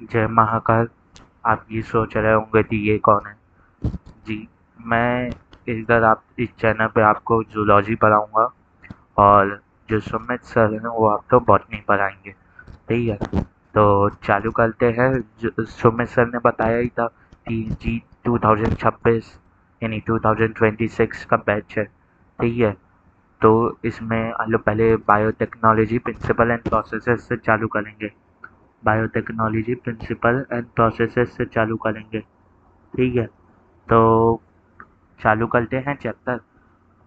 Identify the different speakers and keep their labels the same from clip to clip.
Speaker 1: जय महाकाल। आप ये सोच रहे होंगे कि ये कौन है। जी, मैं इधर आप इस चैनल पे आपको जूलॉजी पढ़ाऊँगा और जो सुमित सर हैं वो आपको बॉटनी पढ़ाएंगे। ठीक है, तो चालू करते हैं। सुमित सर ने बताया ही था कि जी 2026 यानी 2026 का बैच है। ठीक है, तो इसमें हम लोग पहले बायोटेक्नोलॉजी प्रिंसिपल एंड प्रोसेसेस से चालू करेंगे। बायोटेक्नोलॉजी प्रिंसिपल एंड प्रोसेसेस से चालू करेंगे। ठीक है, तो चालू करते हैं चैप्टर।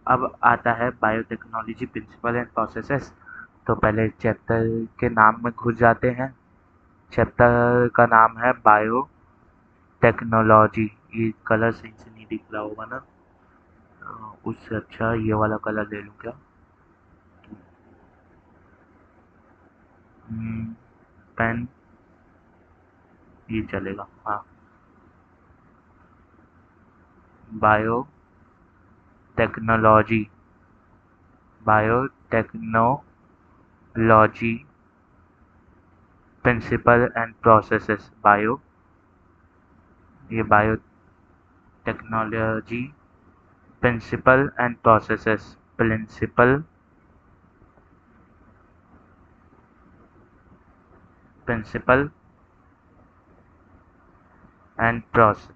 Speaker 1: अब आता है बायोटेक्नोलॉजी प्रिंसिपल एंड प्रोसेसेस। तो पहले चैप्टर के नाम में घुस जाते हैं। चैप्टर का नाम है बायोटेक्नोलॉजी। ये कलर सही से नहीं दिख रहा होगा ना, उससे अच्छा ये वाला कलर ले लूँ क्या? पेन, ये चलेगा हाँ। Biotechnology, biotechnology principle and processes. ये biotechnology principle and processes. Principle and process.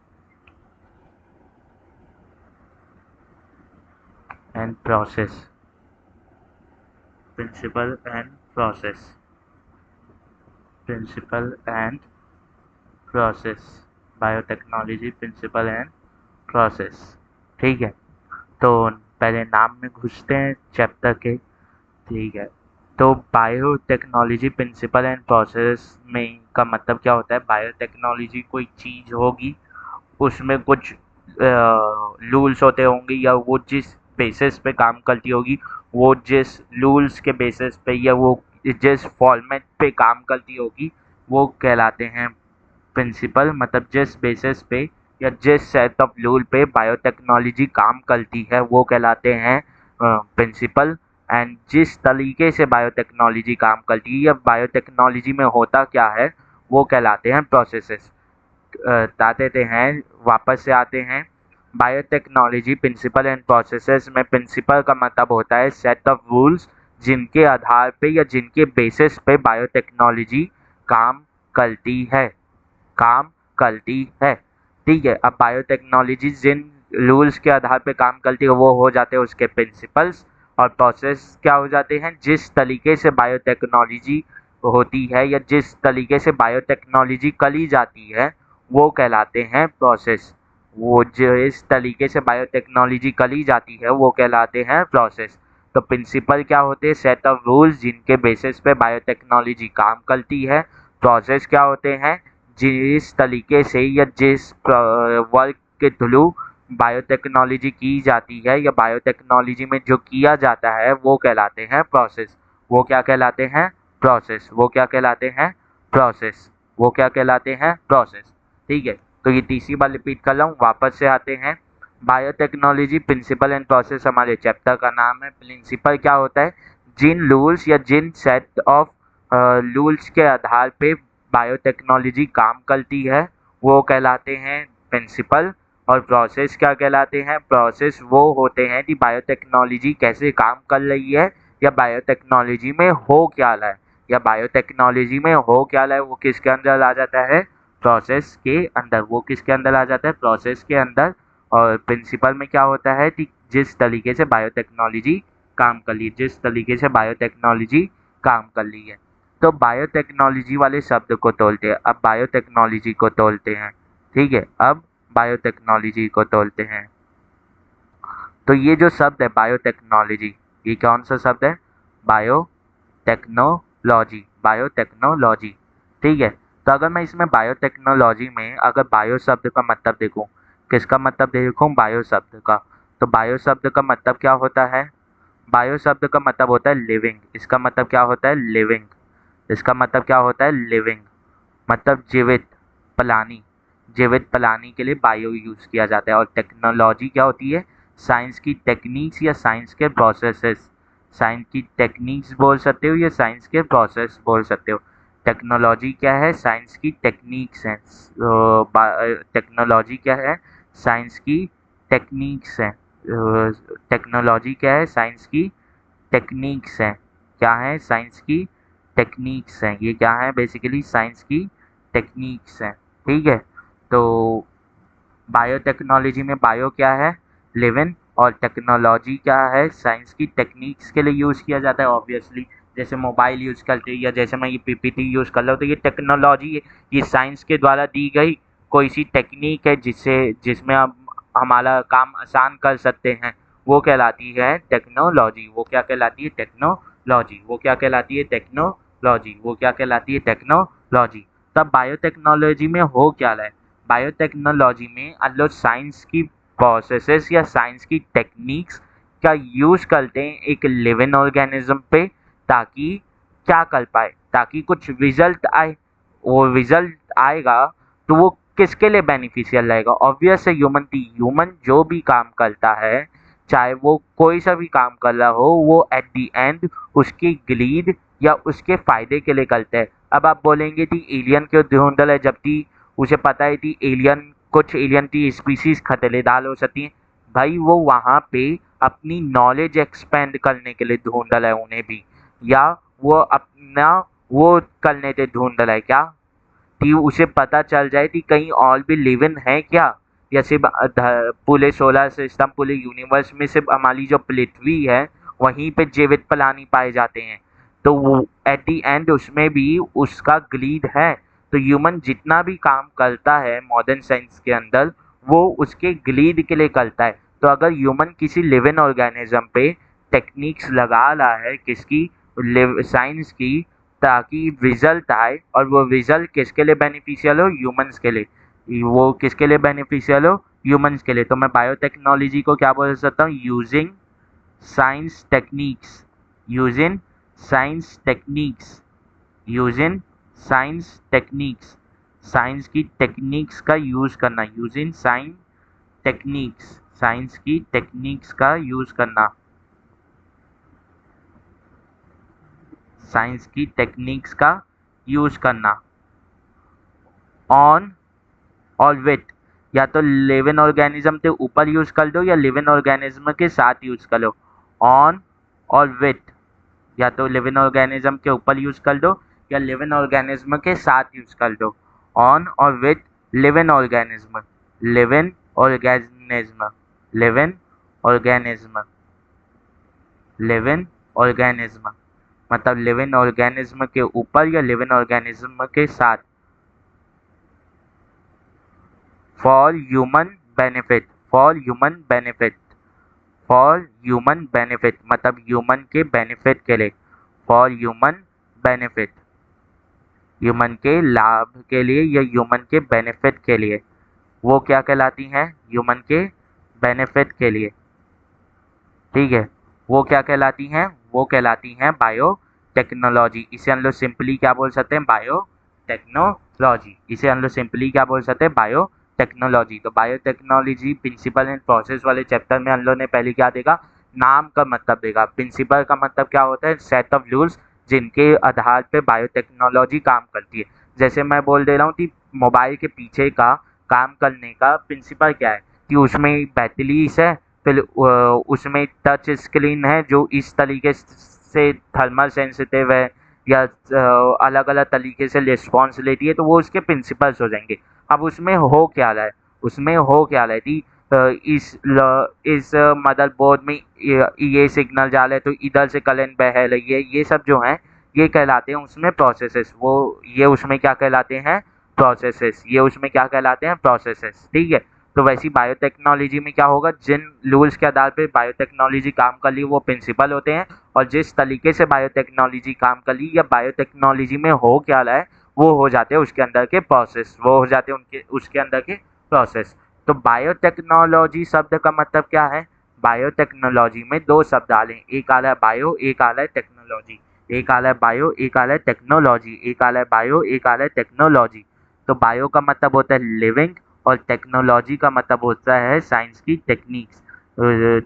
Speaker 1: Principle and process. Principle and process. Biotechnology principle and process. ठीक है, तो पहले नाम में घुसते हैं चैप्टर के। ठीक है, तो बायोटेक्नोलॉजी प्रिंसिपल एंड प्रोसेस में का मतलब क्या होता है? बायोटेक्नोलॉजी कोई चीज़ होगी, उसमें कुछ रूल्स होते होंगे, या वो जिस बेसिस पे काम करती होगी, वो जिस रूल्स के बेसिस पे या वो जिस फॉर्मेट पे काम करती होगी, वो कहलाते हैं प्रिंसिपल। मतलब जिस बेसिस पे या जिस सेट ऑफ रूल पे बायोटेक्नोलॉजी काम करती है वो कहलाते हैं प्रिंसिपल। एंड जिस तरीके से बायोटेक्नोलॉजी काम करती है या बायोटेक्नोलॉजी में होता क्या है वो कहलाते हैं प्रोसेसेस। आते हैं, वापस से आते हैं। बायोटेक्नोलॉजी प्रिंसिपल एंड प्रोसेसेस में प्रिंसिपल का मतलब होता है सेट ऑफ रूल्स जिनके आधार पे या जिनके बेसिस पे बायोटेक्नोलॉजी काम करती है। काम करती है। ठीक है, अब बायोटेक्नोलॉजी जिन रूल्स के आधार पे काम करती है वो हो जाते हैं उसके प्रिंसिपल्स। और प्रोसेस क्या हो जाते हैं? जिस तरीके से बायोटेक्नोलॉजी होती है या जिस तरीके से बायोटेक्नोलॉजी करी जाती है वो कहलाते हैं प्रोसेस। वो जिस तरीके से बायोटेक्नोलॉजी करी जाती है वो कहलाते हैं प्रोसेस। तो प्रिंसिपल क्या होते हैं? सेट ऑफ रूल्स जिनके बेसिस पे बायोटेक्नोलॉजी काम करती है। प्रोसेस क्या होते हैं? जिस तरीके से या जिस वर्क के थ्रू बायोटेक्नोलॉजी की जाती है या बायोटेक्नोलॉजी में जो किया जाता है वो कहलाते हैं प्रोसेस। वो क्या कहलाते हैं? प्रोसेस। वो क्या कहलाते हैं? प्रोसेस। वो क्या कहलाते हैं? प्रोसेस। ठीक है, तो ये तीसरी बार रिपीट कर रहा हूँ, वापस से आते हैं। बायोटेक्नोलॉजी प्रिंसिपल एंड प्रोसेस हमारे चैप्टर का नाम है। प्रिंसिपल क्या होता है? जिन रूल्स या जिन सेट ऑफ रूल्स के आधार पे बायोटेक्नोलॉजी काम करती है वो कहलाते हैं प्रिंसिपल। और प्रोसेस क्या कहलाते हैं? प्रोसेस वो होते हैं कि बायोटेक्नोलॉजी कैसे काम कर रही है या बायोटेक्नोलॉजी में हो क्या रहा है। या बायोटेक्नोलॉजी में हो क्या रहा है वो किसके अंदर आ जाता है? प्रोसेस के अंदर। वो किसके अंदर आ जाता है? प्रोसेस के अंदर। और प्रिंसिपल में क्या होता है कि जिस तरीके से बायोटेक्नोलॉजी काम कर ली, जिस तरीके से बायोटेक्नोलॉजी काम कर ली है। तो बायोटेक्नोलॉजी वाले शब्द को तोलते हैं, अब बायोटेक्नोलॉजी को तोलते हैं। ठीक है, अब बायोटेक्नोलॉजी को तोलते हैं। तो ये जो शब्द है बायोटेक्नोलॉजी, ये कौन सा शब्द है? बायोटेक्नोलॉजी। बायोटेक्नोलॉजी। ठीक है, तो अगर मैं इसमें बायोटेक्नोलॉजी में अगर बायो शब्द का मतलब देखूं, किसका मतलब देखूं? बायो शब्द का। तो बायो शब्द का मतलब क्या होता है? बायो शब्द का मतलब होता है लिविंग। इसका मतलब क्या होता है? लिविंग। इसका मतलब क्या होता है? लिविंग। मतलब जीवित प्राणी। जीवित प्राणी के लिए बायो यूज किया जाता है। और टेक्नोलॉजी क्या होती है? साइंस की टेक्निक्स या साइंस के प्रोसेसेस। साइंस की टेक्निक्स बोल सकते हो या साइंस के प्रोसेस बोल सकते हो। टेक्नोलॉजी क्या है? साइंस की टेक्निक्स हैं। टेक्नोलॉजी क्या है? साइंस की टेक्निक्स हैं। टेक्नोलॉजी क्या है? साइंस की टेक्निक्स हैं। क्या है? साइंस की टेक्निक्स हैं। ये क्या है? बेसिकली साइंस की टेक्निक्स हैं। ठीक है। तो बायोटेक्नोलॉजी में बायो क्या है? लिविंग। और टेक्नोलॉजी क्या है? साइंस की टेक्निक्स के लिए यूज़ किया जाता है ऑब्वियसली। जैसे मोबाइल यूज़ करते हैं या जैसे मैं ये पीपीटी यूज़ कर रहा हूँ, तो ये टेक्नोलॉजी है। ये साइंस के द्वारा दी गई कोई सी टेक्निक है जिसमें हम हमारा काम आसान कर सकते हैं, वो कहलाती है टेक्नोलॉजी। वो क्या कहलाती है? टेक्नोलॉजी। वो क्या कहलाती है? टेक्नोलॉजी। वो क्या कहलाती है? टेक्नोलॉजी। तब बायोटेक्नोलॉजी में हो क्या रहा है? बायोटेक्नोलॉजी में हम लोग साइंस की प्रोसेसेस या साइंस की टेक्निक्स का यूज़ करते हैं एक लिविंग ऑर्गेनिज्म पे, ताकि क्या कर पाए? ताकि कुछ रिजल्ट आए। वो रिजल्ट आएगा तो वो किसके लिए बेनिफिशियल रहेगा? ऑब्वियस है ह्यूमन जो भी काम करता है, चाहे वो कोई सा भी काम कर रहा हो, वो एट द एंड उसकी ग्लीड या उसके फायदे के लिए करता है। अब आप बोलेंगे कि एलियन क्यों ढूंढ रहा है, जबकि उसे पता है कि कुछ एलियन की स्पीसीज खतरेदार हो सकती हैं। भाई वो वहाँ पे अपनी नॉलेज एक्सपेंड करने के लिए ढूंढ रहा है उन्हें भी, या वो अपना वो करने के ढूंढ रहा है क्या, कि उसे पता चल जाए कि कहीं और भी लिविंग है क्या, या सिर्फ पूरे सोलर सिस्टम, पूरे यूनिवर्स में सिर्फ हमारी जो पृथ्वी है वहीं पे जीवित प्राणी पाए जाते हैं। तो वो एट द एंड उसमें भी उसका ग्लीड है। तो ह्यूमन जितना भी काम करता है मॉडर्न साइंस के अंदर, वो उसके ग्लीड के लिए करता है। तो अगर ह्यूमन किसी लिविंग ऑर्गेनिज्म पे टेक्निक्स लगा रहा है, किसकी? साइंस की, ताकि रिजल्ट आए, और वो रिजल्ट किसके लिए बेनिफिशियल हो? ह्यूमंस के लिए। वो किसके लिए बेनिफिशियल हो? ह्यूमंस के लिए। तो मैं बायोटेक्नोलॉजी को क्या बोल सकता हूँ? Using science techniques. Using science techniques. Using science techniques. Science की टेक्निक्स का यूज करना। Using science techniques. साइंस की टेक्निक्स का यूज करना। साइंस की टेक्निक्स का यूज करना। ऑन और विथ, या तो लिविंग ऑर्गेनिज्म के ऊपर यूज कर दो या लिविंग ऑर्गेनिज्म के साथ यूज कर लो। ऑन और विथ, या तो लिविंग ऑर्गेनिज्म के ऊपर यूज कर दो या लिविंग ऑर्गेनिज्म के साथ यूज कर दो। ऑन और with living organism. Living organism. Living organism. Living organism. मतलब लिविंग ऑर्गेनिज्म के ऊपर या लिविंग ऑर्गेनिज्म के साथ। For human benefit. For human benefit. For human benefit मतलब ह्यूमन के बेनिफिट के लिए। फॉर ह्यूमन बेनिफिट, ह्यूमन के लाभ के लिए या ह्यूमन के बेनिफिट के लिए। वो क्या कहलाती हैं? ह्यूमन के बेनिफिट के लिए। ठीक है। वो क्या कहलाती हैं? वो कहलाती हैं बायो टेक्नोलॉजी। इसे हम लोग सिंपली क्या बोल सकते हैं? Biotechnology. इसे हम लोग सिंपली क्या बोल सकते हैं? Biotechnology. तो biotechnology principle and process वाले चैप्टर में हम लोग ने पहले क्या देखा? नाम का मतलब देखा। प्रिंसिपल का मतलब क्या होता है? सेट ऑफ रूल्स जिनके आधार पे बायोटेक्नोलॉजी काम करती है। जैसे मैं बोल दे रहा हूँ कि मोबाइल के पीछे का काम करने का प्रिंसिपल क्या है, कि उसमें बैटरी है, फिर उसमें टच स्क्रीन है जो इस तरीके से थर्मल सेंसिटिव है, या अलग अलग तरीके से रिस्पॉन्स लेती है, तो वो उसके प्रिंसिपल्स हो जाएंगे। अब उसमें हो क्या रहा है? उसमें हो क्या रहा है कि इस मदरबोर्ड में ये सिग्नल जा रहा है तो इधर से करंट बह रही है, ये सब जो है ये कहलाते हैं उसमें प्रोसेसेस। वो ये उसमें क्या कहलाते हैं? प्रोसेसेस। ये उसमें क्या कहलाते हैं? प्रोसेसेस। ठीक है। तो वैसी बायोटेक्नोलॉजी में क्या होगा? जिन रूल्स के आधार पर बायोटेक्नोलॉजी काम कर ली वो प्रिंसिपल होते हैं, और जिस तरीके से बायोटेक्नोलॉजी काम कर ली या बायोटेक्नोलॉजी में हो क्या रहा है वो हो जाते हैं उसके अंदर के प्रोसेस। वो हो जाते हैं उनके उसके अंदर के प्रोसेस। तो बायोटेक्नोलॉजी शब्द का मतलब क्या है? बायोटेक्नोलॉजी में दो शब्द आ रहे हैं, एक आ रहा है बायो, एक आ रहा है टेक्नोलॉजी। एक आ रहा है बायो, एक आ रहा है टेक्नोलॉजी। एक आ रहा है बायो, एक आ रहा है टेक्नोलॉजी। तो बायो का मतलब होता है लिविंग, और टेक्नोलॉजी का मतलब होता है साइंस की टेक्निक्स।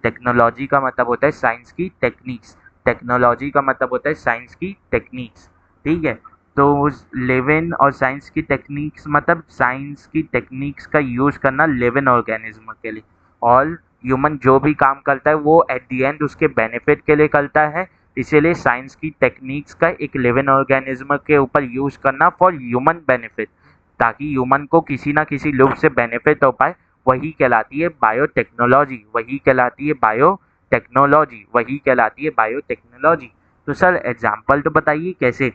Speaker 1: टेक्नोलॉजी का मतलब होता है साइंस की टेक्निक्स। टेक्नोलॉजी का मतलब होता है साइंस की टेक्निक्स। ठीक है। तो लिव इन और साइंस की टेक्निक्स मतलब साइंस की टेक्निक्स का यूज़ करना लिव इन ऑर्गेनिज्म के लिए, और ह्यूमन जो भी काम करता है वो एट द एंड उसके बेनिफिट के लिए करता है। इसीलिए साइंस की टेक्निक्स का एक लिव इन ऑर्गेनिज्म के ऊपर यूज़ करना फॉर ह्यूमन बेनिफिट, ताकि ह्यूमन को किसी ना किसी लूप से बेनिफिट हो पाए, वही कहलाती है बायोटेक्नोलॉजी, वही कहलाती है बायोटेक्नोलॉजी, वही कहलाती है बायोटेक्नोलॉजी। तो सर एग्जाम्पल तो बताइए कैसे।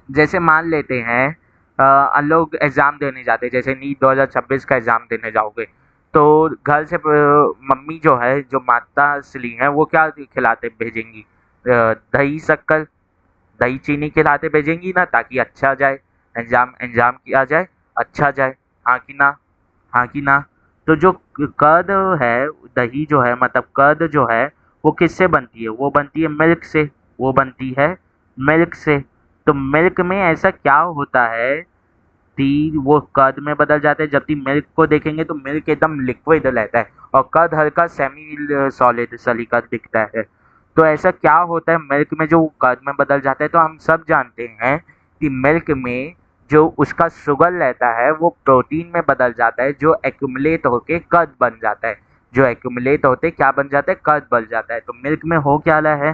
Speaker 1: जैसे मान लेते हैं लोग एग्ज़ाम देने जाते हैं, जैसे नीट 2026 का एग्ज़ाम देने जाओगे, तो घर से मम्मी जो है, जो माता श्री हैं, वो क्या खिलाते भेजेंगी? दही शक्कर, दही चीनी खिलाते भेजेंगी ना, ताकि अच्छा जाए एग्ज़ाम, एग्ज़ाम किया जाए, अच्छा जाए। हाँ कि ना? हाँ कि ना? तो जो कर्द है, दही जो है मतलब कर्द जो है, वो किससे बनती है? वो बनती है मिल्क से, वो बनती है मिल्क से। तो मिल्क में ऐसा क्या होता है कि वो कर्द में बदल जाता है, जबकि मिल्क को देखेंगे तो मिल्क एकदम लिक्विड रहता है और कर्द हल्का सेमी सॉलिड सलीका दिखता है। तो ऐसा क्या होता है मिल्क में जो कर्द में बदल जाता है? तो हम सब जानते हैं कि मिल्क में जो उसका शुगर रहता है वो प्रोटीन में बदल जाता है, जो एक्यूमुलेट होके कर्द बन जाता है, जो एक्यूमुलेट होते क्या बन जाता है? कर्द बन जाता है। तो मिल्क में हो क्या रहा है?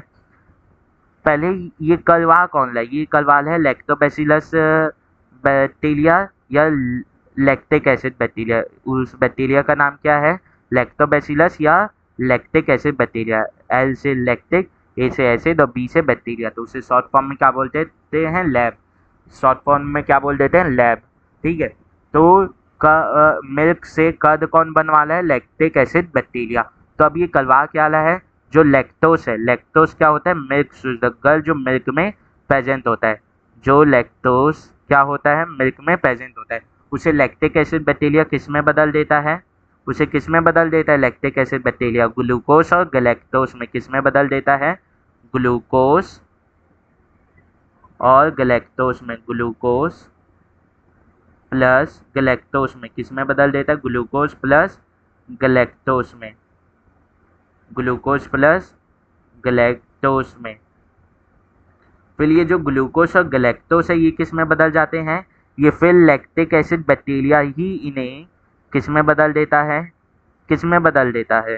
Speaker 1: पहले ये कलवा कौन है? ये कलवाल है लैक्टोबैसिलस बैक्टीरिया या लैक्टिक एसिड बैक्टीरिया। उस बैक्टीरिया का नाम क्या है? लैक्टोबैसिलस या लैक्टिक एसिड बैक्टीरिया। एल से लैक्टिक, ए से एसिड और बी से बैक्टीरिया। तो उसे शॉर्ट फॉर्म में क्या बोलते हैं? लैब। शॉर्ट फॉर्म में क्या बोल देते हैं? लैब। ठीक है। तो मिल्क से कर्द कौन बनवाला है? Lactic acid bacteria. तो अब ये कलवा क्या वाला है? जो लैक्टोस है। लैक्टोस क्या होता है? मिल्क शुगर जो मिल्क में प्रेजेंट होता है। जो लैक्टोस क्या होता है? मिल्क में प्रेजेंट होता है। उसे लैक्टिक एसिड बैक्टीरिया किस में बदल देता है? उसे किस में बदल देता है? लैक्टिक एसिड बैक्टीरिया ग्लूकोस और गैलेक्टोस में किस में बदल देता है? ग्लूकोस और गैलेक्टोस में। ग्लूकोस प्लस गैलेक्टोस में किस में बदल देता है? ग्लूकोस प्लस गैलेक्टोस में। ग्लूकोस प्लस गैलेक्टोस में। फिर ये जो ग्लूकोस और गैलेक्टोस है ये किस में बदल जाते हैं? ये फिर लैक्टिक एसिड बैक्टीरिया ही इन्हें किस में बदल देता है? किस में बदल देता है?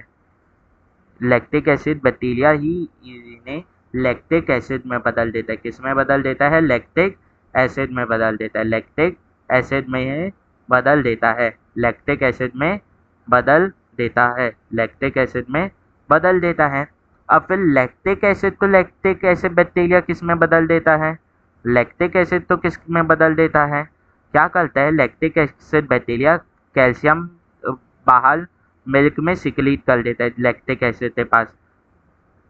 Speaker 1: लैक्टिक एसिड बैक्टीरिया ही इन्हें लैक्टिक एसिड में बदल देता है। किस में बदल देता है? लैक्टिक एसिड में बदल देता है। लैक्टिक एसिड में बदल देता है। लैक्टिक एसिड में बदल देता है। लैक्टिक एसिड में बदल देता है। अब फिर लैक्टिक एसिड तो लैक्टिक एसिड बैक्टीरिया किस में बदल देता है? लैक्टिक एसिड तो किस में बदल देता है? क्या करता है लैक्टिक एसिड बैक्टीरिया? कैल्शियम बाहर मिल्क में सिक्रीट कर देता है। लैक्टिक एसिड के पास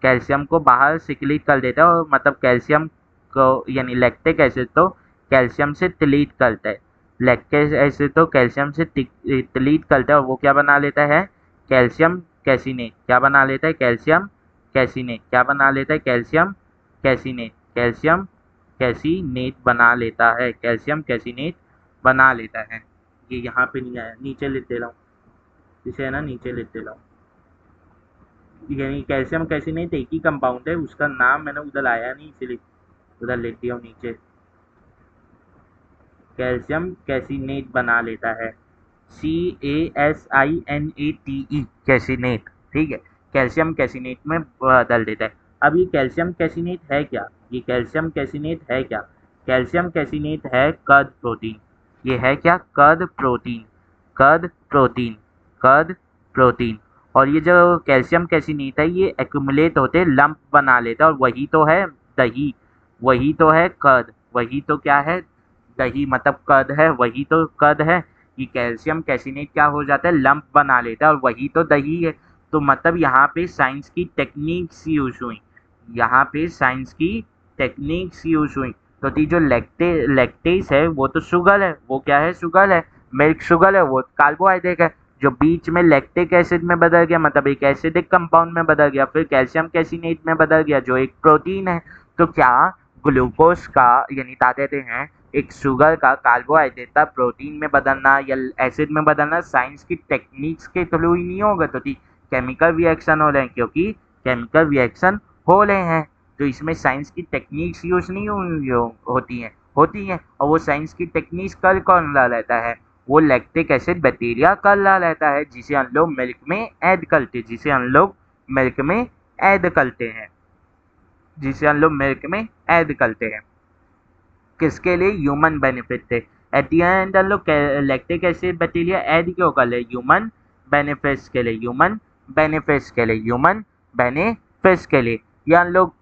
Speaker 1: कैल्शियम को बाहर सिक्रीट कर देता है, और मतलब कैल्शियम को यानी लैक्टिक एसिड तो कैल्शियम से डिलीट करता है। लैक्टिक एसिड तो कैल्शियम से डिलीट करता है और वो क्या बना लेता है? कैल्शियम कैसिनेट। क्या बना लेता है? कैल्शियम कैसिनेट। क्या बना लेता है? कैल्शियम कैसिनेट। कैल्शियम कैसिनेट बना लेता है। कैल्शियम कैसिनेट बना लेता है। ये यहाँ पे नहीं आया, नीचे लिख दे रहा हूँ इसे, है ना, नीचे लिख दे रहा हूँ। यानी कैल्शियम कैसिनेट एक ही कंपाउंड है, उसका नाम मैंने उधर आया नहीं इसलिए उधर लिख दिया हूँ नीचे। कैल्शियम कैसिनेट बना लेता है। CASINATE कैसिनेट। ठीक है। कैल्शियम कैसिनेट में बदल देता है। अब ये कैल्शियम कैसिनेट है क्या? ये कैल्शियम कैसिनेट है क्या? कैल्शियम कैसिनेट है कर्द प्रोटीन। ये है क्या? कर्द प्रोटीन। कर्द प्रोटीन। कर्द प्रोटीन। और ये जो कैल्शियम कैसिनेट है ये एक्यूमुलेट होते लंप बना लेता है, और वही तो है दही, वही तो है कर्द, वही तो क्या है? दही मतलब कर्द है, वही तो कर्द है। ये कैल्शियम कैसिनेट क्या हो जाता है? लंप बना लेता है, और वही तो दही है। तो मतलब यहाँ पे साइंस की टेक्निक्स यूज हुई, यहाँ पे साइंस की टेक्निक्स यूज हुई। तो थी जो लैक्टेस है वो तो शुगर है, वो क्या है? शुगर है, मिल्क शुगर है, वो कार्बोहाइड्रेट है। जो बीच में लैक्टिक एसिड में बदल गया मतलब एक एसिडिक कंपाउंड में बदल गया, फिर कैल्शियम कैसिनेट में बदल गया जो एक प्रोटीन है। तो क्या ग्लूकोज का यानी बता देते हैं एक शुगर का कार्बोहाइड्रेट का प्रोटीन में बदलना या एसिड में बदलना साइंस की टेक्निक्स के थ्रू ही नहीं होगा, तो केमिकल रिएक्शन हो रहे हैं, क्योंकि केमिकल रिएक्शन हो रहे हैं तो इसमें साइंस की टेक्निक्स यूज नहीं होती हैं, होती हैं। और वो साइंस की टेक्निक्स कर कौन ला रहता है, वो लैक्टिक एसिड बैक्टीरिया कर ला रहता है, जिसे हम लोग मिल्क में ऐड करते हैं, जिसे हम लोग मिल्क में ऐड करते हैं, जिसे हम लोग मिल्क में ऐड करते हैं। किसके लिए? ह्यूमन बेनिफिट थे। एट द एंड हम लोग लैक्टिक एसिड बैक्टीरिया ऐड क्यों कर ले? ह्यूमन बेनिफिट्स के लिए, ह्यूमन बेनिफिट्स के लिए, ह्यूमन बेनिफिट्स के लिए। या हम लोग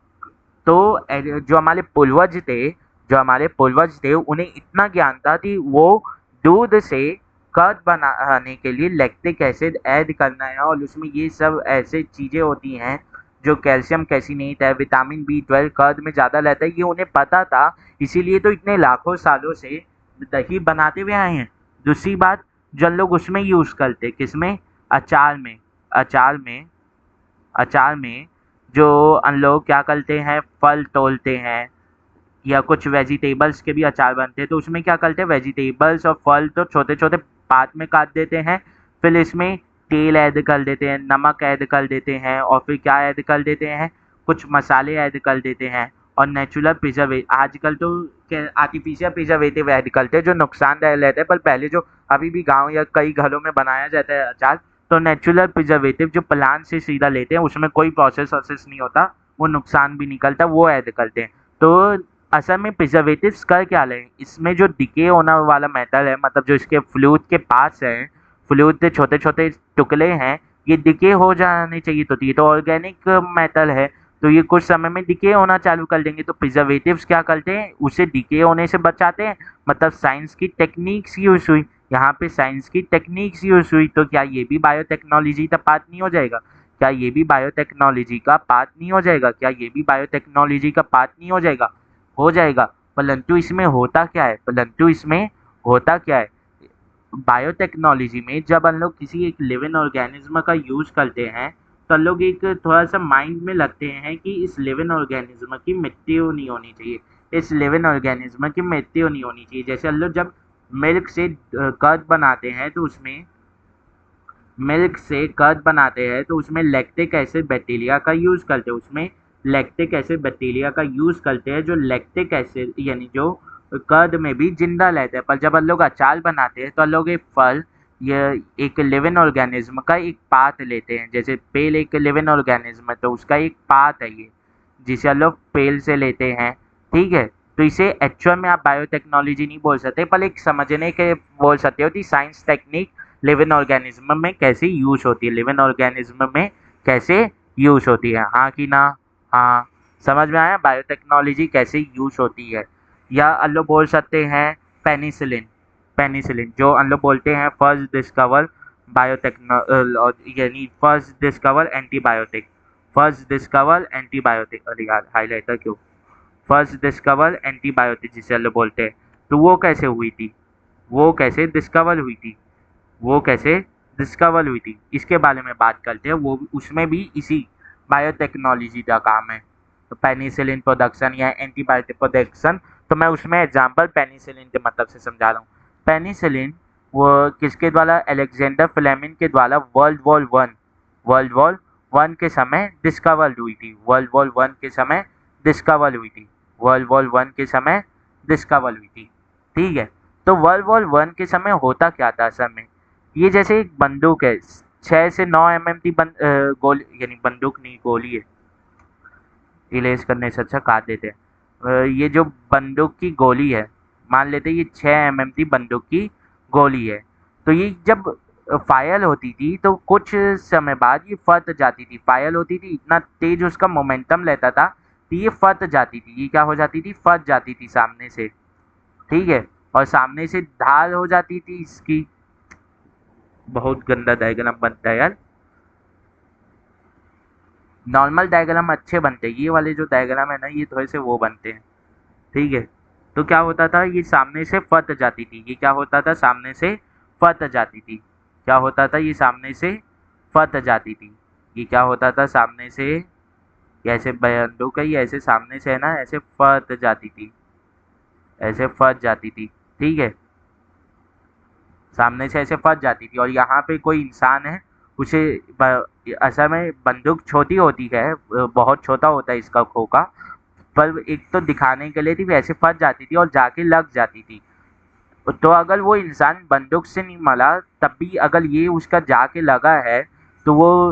Speaker 1: तो जो हमारे पूर्वज थे, जो हमारे पूर्वज थे, उन्हें इतना ज्ञान था कि वो दूध से कर्ड बनाने के लिए लैक्टिक एसिड ऐड करना है, और उसमें ये सब ऐसे चीज़ें होती हैं जो कैल्शियम कैसिनेट है, विटामिन B12 कर्ड में ज़्यादा रहता है, ये उन्हें पता था। इसीलिए तो इतने लाखों सालों से दही बनाते हुए आए हैं। दूसरी बात, जो लोग उसमें यूज़ करते, किसमें? अचार में। अचार में, अचार में जो हम लोग क्या करते हैं, फल तोड़ते हैं या कुछ वेजिटेबल्स के भी अचार बनते हैं, तो उसमें क्या करते हैं, वेजिटेबल्स और फल तो छोटे छोटे पार्ट में काट देते हैं, फिर इसमें तेल ऐड कर देते हैं, नमक ऐड कर देते हैं, और फिर क्या ऐड कर देते हैं, कुछ मसाले ऐड कर देते हैं, और नेचुरल प्रिजर्वेटिव, आजकल तो आर्टिफिशियल प्रिजर्वेटिव ऐड करते हैं जो नुकसानदायक रहते हैं, पर पहले जो अभी भी गाँव या कई घरों में बनाया जाता है अचार, तो नेचुरल प्रिजर्वेटिव जो प्लांट से सीधा लेते हैं, उसमें कोई प्रोसेस वोसेस नहीं होता, वो नुकसान भी निकलता, वो ऐड करते हैं। तो असल में प्रिजर्वेटिव्स कर क्या रहे हैं, इसमें जो डिके होने वाला मेटल है, मतलब जो इसके फ्लूइड के पास है, फ्लूइड के छोटे छोटे टुकड़े हैं, ये डिके हो जाने चाहिए, तो ये तो ऑर्गेनिक मेटल है, तो ये कुछ समय में डिके होना चालू कर देंगे। तो प्रिजर्वेटिव्स क्या करते हैं, उसे डिके होने से बचाते हैं, मतलब साइंस की टेक्निक्स यूज हुई, यहाँ पे साइंस की टेक्निक्स यूज हुई, तो क्या ये भी बायोटेक्नोलॉजी का पार्ट नहीं हो जाएगा? क्या ये भी बायोटेक्नोलॉजी का पार्ट नहीं हो जाएगा? क्या ये भी बायोटेक्नोलॉजी का पार्ट नहीं हो जाएगा? हो जाएगा। परंतु इसमें होता क्या है, परंतु इसमें होता क्या है, बायोटेक्नोलॉजी में जब हम लोग किसी एक लिविंग ऑर्गेनिज्म का यूज करते हैं, तो हम लोग एक थोड़ा सा माइंड में लगते हैं कि इस लिविंग ऑर्गेनिज्म की मृत्यु नहीं होनी चाहिए, इस लिविंग ऑर्गेनिज्म की मृत्यु नहीं होनी चाहिए। जैसे हम लोग जब मिल्क से कर्ड बनाते हैं, तो उसमें मिल्क से कर्ड बनाते हैं, तो उसमें लैक्टिक एसिड बैक्टीरिया का यूज़ करते हैं, उसमें लैक्टिक एसिड बैक्टीरिया का यूज़ करते हैं, जो लैक्टिक एसिड यानी जो कर्ड में भी जिंदा रहता है। पर जब हम लोग अचार बनाते हैं, तो हम लोग एक फल, ये एक लिविंग ऑर्गेनिज्म का एक पार्ट लेते हैं, जैसे पेल एक लिविंग ऑर्गेनिज्म है, तो उसका एक पार्ट है ये, जिसे हम लोग पेल से लेते हैं, ठीक है। तो इसे एक्चुअल में आप बायोटेक्नोलॉजी नहीं बोल सकते, पर एक समझने के बोल सकते हो कि साइंस टेक्निक लिविंग ऑर्गेनिज्म में कैसे यूज होती है, लिविंग ऑर्गेनिज्म में कैसे यूज होती है, हाँ कि ना? हाँ, समझ में आया बायोटेक्नोलॉजी कैसे यूज होती है। या हम लोग बोल सकते हैं पेनिसिलिन, पेनिसिलिन जो हम लोग बोलते हैं फर्स्ट डिस्कवर बायोटेक्नो यानी first discover antibiotic, first discover antibiotic, अरे यार हाईलाइटर क्यों, फर्स्ट डिस्कवर एंटीबायोटिक जिसे हम लोग बोलते हैं, तो वो कैसे हुई थी, वो कैसे डिस्कवर हुई थी, वो कैसे डिस्कवर हुई थी, इसके बारे में बात करते हैं। वो उसमें भी इसी बायोटेक्नोलॉजी का काम है, तो पेनिसिलिन प्रोडक्शन या एंटीबायोटिक प्रोडक्शन, तो मैं उसमें एग्जांपल पेनिसिलिन के मतलब से समझा रहा हूँ। पेनिसिलिन वो किसके द्वारा, अलेक्जेंडर फ्लेमिंग के द्वारा वर्ल्ड वॉर 1 के समय डिस्कवर हुई थी, वर्ल्ड वॉर 1 के समय डिस्कवर हुई थी, वर्ल्ड वॉर 1 के समय डिस्कवर हुई थी, ठीक है। तो वर्ल्ड वॉर 1 के समय होता क्या था असल में, ये जैसे एक बंदूक है, 6 से 9 mm की गोली, यानी बंदूक नहीं गोली है, इरेज करने से अच्छा काट देते हैं। ये जो बंदूक की गोली है, मान लेते हैं ये 6 mm की बंदूक की गोली है, तो ये जब फायर होती थी तो कुछ समय बाद ये फट जाती थी, फायर होती थी, इतना तेज उसका मोमेंटम रहता था कि ये फट जाती थी, ये क्या हो जाती थी, फट जाती थी सामने से, ठीक है। और सामने से ढाल हो जाती थी इसकी, बहुत गंदा डायग्राम बनता है यार, नॉर्मल डायग्राम अच्छे बनते हैं, ये वाले जो डायग्राम है ना, ये थोड़े से वो बनते हैं, ठीक है। तो क्या होता था, ये सामने से फट जाती थी, ये क्या होता था, सामने से फट जाती थी, क्या होता था, ये सामने से फट जाती थी, ये क्या होता था, सामने से, ऐसे बंदूक है ये ऐसे सामने से है ना, ऐसे फट जाती थी, ऐसे फट जाती थी, ठीक है, सामने से ऐसे फंस जाती थी। और यहाँ पे कोई इंसान है, उसे असल में बंदूक छोटी होती है, बहुत छोटा होता है इसका खोखा, पर एक तो दिखाने के लिए थी, वैसे फंस जाती थी और जाके लग जाती थी। तो अगर वो इंसान बंदूक से नहीं मरा तब भी अगर ये उसका जाके लगा है तो वो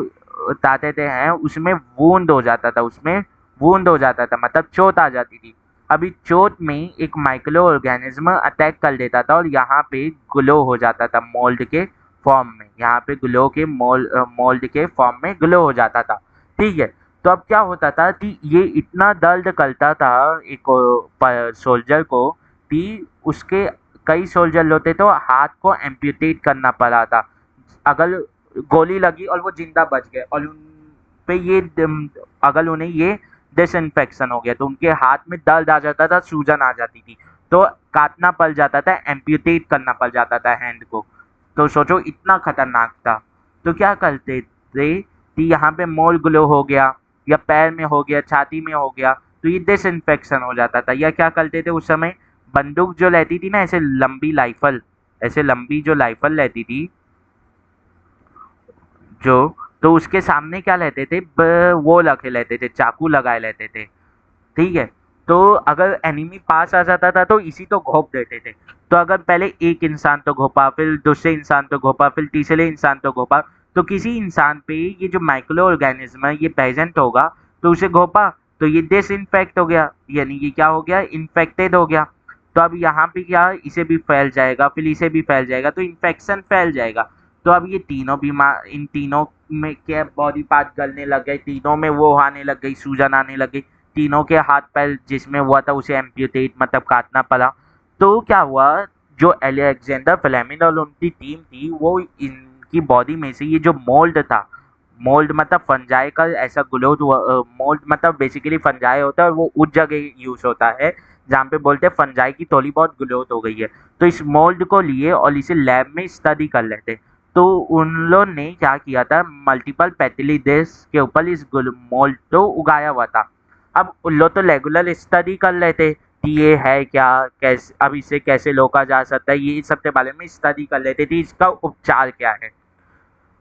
Speaker 1: ताकते हैं उसमें वूंड हो जाता था, उसमें वूंड हो जाता था मतलब चोट आ जाती थी। अभी चोट में एक माइक्रो ऑर्गेनिज्म अटैक कर देता था और यहाँ पे ग्लो हो जाता था मोल्ड के फॉर्म में, यहाँ पे ग्लो के मोल्ड के फॉर्म में ग्लो हो जाता था। ठीक है, तो अब क्या होता था कि ये इतना दर्द करता था एक सोल्जर को कि उसके कई सोल्जर होते तो हाथ को एम्पुटेट करना पड़ा था अगर गोली लगी और वो जिंदा बच गए और उन पे ये अगर उन्हें ये डिसइंफेक्शन हो गया तो उनके हाथ में दर्द आ जाता था, सूजन आ जाती थी, तो काटना पड़ जाता था, एम्पुटेट करना पड़ जाता था हैंड को। तो सोचो इतना खतरनाक था। तो क्या करते थे कि यहाँ पे मोल ग्लो हो गया या पैर में हो गया, छाती में हो गया, तो ये डिसइंफेक्शन हो जाता था। या क्या करते थे उस समय, बंदूक जो रहती थी ना ऐसे लंबी लाइफल, ऐसे लंबी जो लाइफल रहती थी जो, तो उसके सामने क्या लेते थे, वो रखे लेते थे, चाकू लगाए लेते थे। ठीक है, तो अगर एनिमी पास आ जाता था तो इसी तो घोप देते थे। तो अगर पहले एक इंसान तो घोपा, फिर दूसरे इंसान तो घोपा, फिर तीसरे इंसान तो घोपा, तो किसी इंसान पे ये जो माइक्रो ऑर्गेनिज्म है ये प्रेजेंट होगा तो उसे घोपा तो ये डिसइंफेक्ट हो गया, यानी ये क्या हो गया, इन्फेक्टेड हो गया। तो अब यहाँ पे क्या, इसे भी फैल जाएगा, फिर इसे भी फैल जाएगा, तो इन्फेक्शन फैल जाएगा। तो अब ये तीनों बीमार, इन तीनों में क्या बॉडी पार्ट गलने लग गए, तीनों में वो आने लग गई, सूजन आने लग गई, तीनों के हाथ पैर जिसमें हुआ था उसे एम्पुटेट मतलब काटना पड़ा। तो क्या हुआ, जो अलेक्जेंडर फ्लेमिंग और उनकी टीम थी वो इनकी बॉडी में से ये जो मोल्ड था, मोल्ड मतलब फंजाई का ऐसा ग्लोथ, मोल्ड मतलब बेसिकली फंजाई होता है और वो उस जगह यूज होता है जहाँ पे बोलते हैं फंजाई की थोड़ी बहुत ग्रोथ हो गई है। तो इस मोल्ड को लिए और इसे लैब में स्टडी कर लेते। तो उन लोग ने क्या किया था, मल्टीपल पैथिलिडेस के ऊपर इस मोल्ड को उगाया हुआ था। अब उन लोग तो रेगुलर स्टडी कर लेते कि ये है क्या, कैसे अब इसे कैसे रोका जा सकता है, ये सब के बारे में स्टडी कर लेते थे, इसका उपचार क्या है।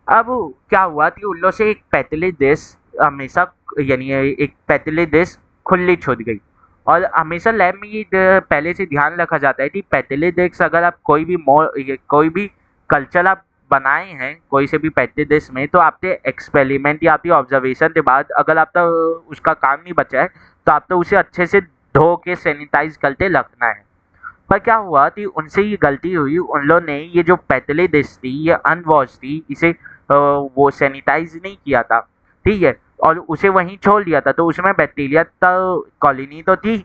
Speaker 1: अब क्या हुआ कि उन लोग से एक पैथिलिडेस हमेशा, यानी एक पैथिलिडेस खुली छूट गई। और हमेशा लैब में ये पहले से ध्यान रखा जाता है कि पैथिलिडेस अगर आप कोई भी कल्चर आप बनाए हैं कोई से भी पैथिलिडेस में, तो आपके एक्सपेरिमेंट या आपकी ऑब्जर्वेशन के बाद अगर आपका उसका काम नहीं बचा है तो आप तो उसे अच्छे से धो के सैनिटाइज करके रखना है। पर क्या हुआ कि उनसे ये गलती हुई, उन लोगों ने ये जो पैतली डिश थी ये अनवॉश थी, इसे वो सैनिटाइज नहीं किया था। ठीक है, और उसे वहीं छोड़ दिया था, तो उसमें बैक्टीरिया तो कॉलोनी तो थी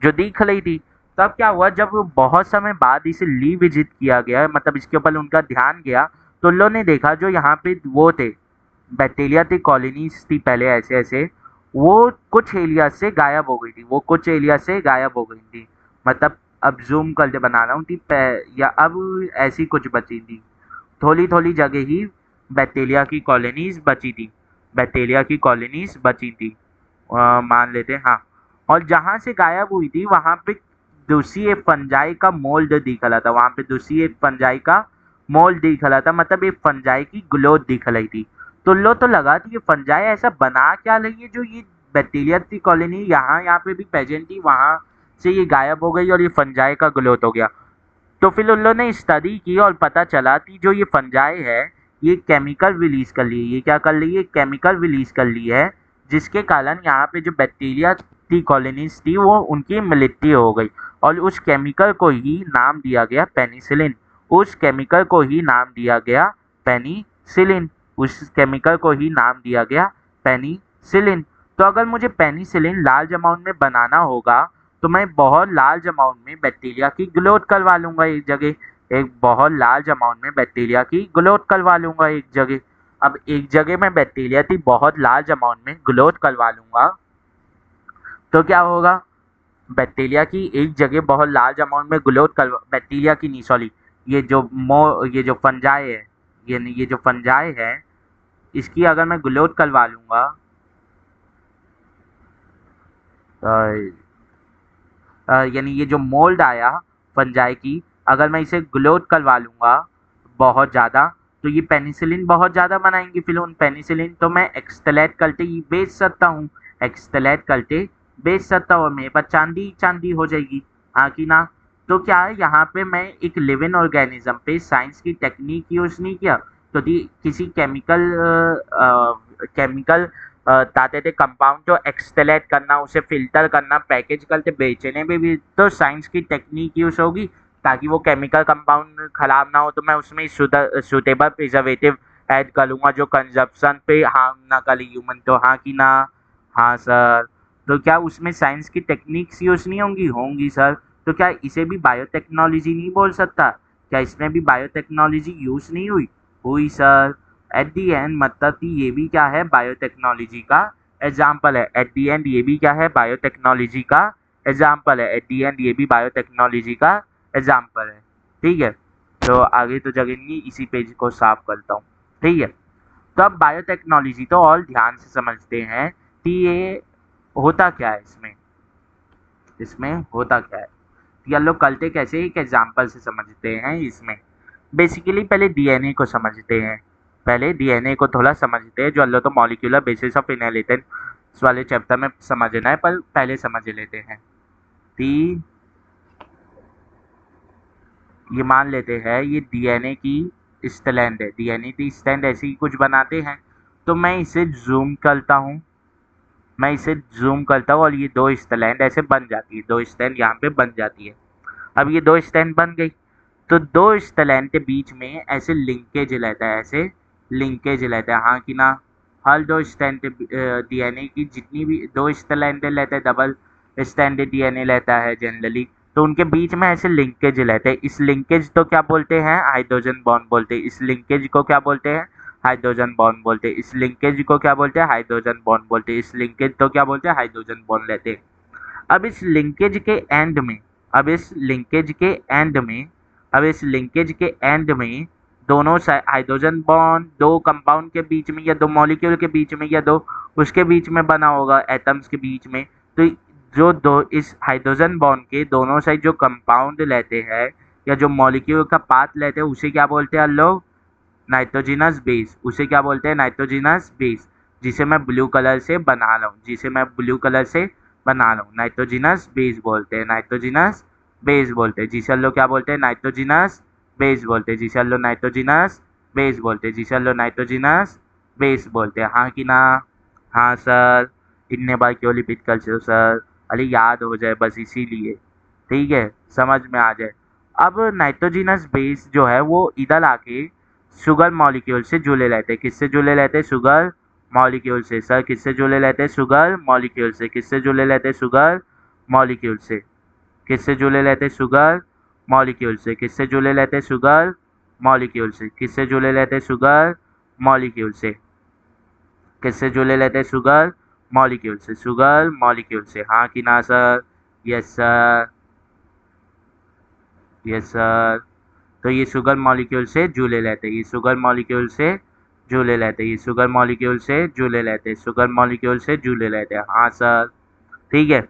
Speaker 1: जो दिख रही थी। तब क्या हुआ, जब बहुत समय बाद इसे रीविजिट किया गया, मतलब इसके ऊपर उनका ध्यान गया, तो उन लोगों ने देखा जो यहाँ पे वो थे बैक्टीरिया थी, कॉलोनीज थी पहले ऐसे ऐसे, वो कुछ एरिया से गायब हो गई थी, वो कुछ एरिया से गायब हो गई थी। मतलब अब जूम करके बना रहा हूँ कि या अब ऐसी कुछ बची थी, थोड़ी थोड़ी जगह ही बैक्टीरिया की कॉलोनीज बची थी, बैक्टीरिया की कॉलोनीज बची थी, मान लेते हैं हाँ। और जहाँ से गायब हुई थी वहाँ पे दूसरी एक फंजाई का मोल्ड दिख रहा था, वहाँ पे दूसरी एक फंजाई का मोल्ड दिख रहा था, मतलब एक फंजाई की ग्रोथ दिख रही थी। तो लो तो लगा कि ये फंजाई ऐसा बना क्या रही है जो ये बैक्टीरिया की कॉलोनी यहाँ पे भी प्रेजेंट थी, वहाँ से ये गायब हो गई और ये फंजाई का ग्रोथ हो गया। तो फिर उन लोगों ने स्टडी की और पता चला कि जो ये फंजाई है ये केमिकल रिलीज कर ली है, ये क्या कर ली है, केमिकल रिलीज कर ली है, जिसके कारण यहाँ पे जो बैक्टीरिया की कॉलोनीज थी वो उनकी मृत्यु हो गई। और उस केमिकल को ही नाम दिया गया पेनिसिलिन, उस केमिकल को ही नाम दिया गया पेनिसिलिन, उस केमिकल को ही नाम दिया गया पेनिसिलिन। तो अगर मुझे पेनिसिलिन लार्ज अमाउंट में बनाना होगा तो मैं बहुत लार्ज अमाउंट में बैक्टीरिया की ग्रोथ करवा लूंगा एक जगह, एक बहुत लार्ज अमाउंट में बैक्टीरिया की ग्रोथ करवा लूंगा एक जगह। अब एक जगह मैं बैक्टीरिया की बहुत लार्ज अमाउंट में ग्रोथ करवा लूंगा तो क्या होगा, बैक्टीरिया की एक जगह बहुत लार्ज अमाउंट में ग्रोथ कर, बैक्टीरिया की नहीं सॉरी, ये जो फंजाई है, ये जो फंजाई है इसकी अगर मैं ग्रोथ करवा लूंगा, यानी ये जो मोल्ड आया फंजाई की, अगर मैं इसे ग्रोथ करवा लूँगा बहुत ज़्यादा तो ये पेनिसिलिन बहुत ज़्यादा बनाएंगी, फिर उन पेनिसिलिन तो मैं एक्सटलेट करके ही बेच सकता हूँ, एक्सटलेट करके बेच सकता हूँ, मेरे पास चांदी चांदी हो जाएगी, हाँ कि ना। तो क्या है, यहाँ पे मैं एक लिविंग ऑर्गेनिज्म पे साइंस की टेक्निक यूज नहीं किया, तो किसी केमिकल ताते थे कंपाउंड जो एक्सटेलेट करना, उसे फिल्टर करना, पैकेज करके बेचने में भी तो साइंस की टेक्निक यूज होगी, ताकि वो केमिकल कंपाउंड खराब ना हो। तो मैं उसमें सुटेबल प्रिजर्वेटिव ऐड करूँगा जो कंजप्शन पे हार्म ना करे ह्यूमन, तो हाँ कि ना। हाँ सर। तो क्या उसमें साइंस की टेक्निक्स यूज नहीं होंगी? होंगी सर। तो क्या इसे भी बायोटेक्नोलॉजी नहीं बोल सकता? क्या इसमें भी बायोटेक्नोलॉजी यूज नहीं हुई? हुई सर। एट दी एंड मतलब कि ये भी क्या है, बायोटेक्नोलॉजी का एग्जाम्पल है। एट दी एंड ये भी क्या है, बायोटेक्नोलॉजी का एग्जाम्पल है। एट दी एंड ये भी बायोटेक्नोलॉजी का एग्जाम्पल है। ठीक है। तो आगे तो जगह नहीं, इसी पेज को साफ करता हूँ। ठीक है। तो अब बायोटेक्नोलॉजी तो और ध्यान से समझते हैं कि ये होता क्या है, इसमें इसमें होता क्या है। ये लोग करते कैसे, एक एग्जांपल से समझते हैं। इसमें बेसिकली पहले डीएनए को समझते हैं। पहले डीएनए को थोड़ा समझते हैं, जो अल्लो तो मॉलिक्यूलर बेसिस ऑफ इनहेरिटेंस वाले चैप्टर में समझना है, पर पहले समझ लेते हैं। ती ये मान लेते हैं ये डीएनए की स्ट्रैंड है। डीएनए की स्ट्रैंड ऐसी ही कुछ बनाते हैं। तो मैं इसे जूम करता हूँ, मैं इसे जूम करता हूँ और ये दो स्ट्रैंड ऐसे बन जाती है, दो स्ट्रैंड यहाँ पे बन जाती है। अब ये दो स्ट्रैंड बन गई, तो दो स्ट्रैंड के बीच में ऐसे लिंकेज रहता है, ऐसे लिंकेज रहता है, हाँ कि ना। हर दो स्ट्रैंड डीएनए की जितनी भी दो स्ट्रैंड रहते हैं, डबल स्ट्रैंड डीएनए रहता है जनरली, तो उनके बीच में ऐसे लिंकेज रहते हैं। इस लिंकेज तो क्या बोलते हैं, हाइड्रोजन बॉन्ड बोलते हैं। इस लिंकेज को क्या बोलते हैं, हाइड्रोजन बॉन्ड बोलते हैं। इस लिंकेज को क्या बोलते हैं, हाइड्रोजन बॉन्ड बोलते हैं। इस लिंकेज तो क्या बोलते हैं, हाइड्रोजन बॉन्ड रहते हैं। अब इस लिंकेज के एंड में अब इस लिंकेज के एंड में अब इस लिंकेज के एंड में दोनों हाइड्रोजन बॉन्ड दो कंपाउंड के बीच में, या दो मॉलिक्यूल के बीच में, या दो उसके बीच में बना होगा, एटम्स के बीच में। तो जो दो इस हाइड्रोजन बॉन्ड के दोनों साइड जो कंपाउंड लेते हैं, या जो मॉलिक्यूल का पाथ लेते हैं, उसे क्या बोलते हैं लोग, नाइट्रोजिनस बेस। उसे क्या बोलते हैं, नाइट्रोजिनस बेस। जिसे मैं ब्लू कलर से बना रहा हूँ, जिसे मैं ब्लू कलर से बना रहा हूँ, नाइट्रोजिनस बेस बोलते हैं, नाइट्रोजिनस बेस बोलते हैं। जिसे हम लोग क्या बोलते हैं, नाइट्रोजिनस बेस बोलते हैं। जिसे हम लोग नाइट्रोजिनस बेस बोलते हैं। जिसे हम लोग नाइट्रोजिनस बेस बोलते हैं, हाँ कि ना। हाँ सर। इतने बार क्यों रिपीट कर रहे हो सर? अरे याद हो जाए बस इसीलिए, ठीक है, समझ में आ जाए। अब नाइट्रोजिनस बेस जो है वो इधर आके शुगर मॉलिक्यूल से जुड़े रहते हैं। किससे जुड़े रहते हैं, शुगर मॉलिक्यूल से। सर किससे जुड़े रहते हैं, शुगर मॉलिक्यूल से। किससे जुड़े रहते हैं, शुगर मॉलिक्यूल से। किससे जुड़े रहते हैं, शुगर मॉलिक्यूल से। किससे जुड़े रहते हैं, शुगर मॉलिक्यूल से। किससे जुड़े रहते हैं, शुगर मॉलिक्यूल से। किससे जुड़े रहते हैं, शुगर मॉलिक्यूल से। शुगर मॉलिक्यूल से, हाँ कि ना sir? Yes sir, yes sir. तो ये शुगर मॉलिक्यूल से जुड़े रहते हैं, ये शुगर मॉलिक्यूल से जुड़े रहते हैं, ये शुगर मॉलिक्यूल से जुड़े रहते हैं, शुगर मॉलिक्यूल से जुड़े रहते हैं, हाँ सर। ठीक है।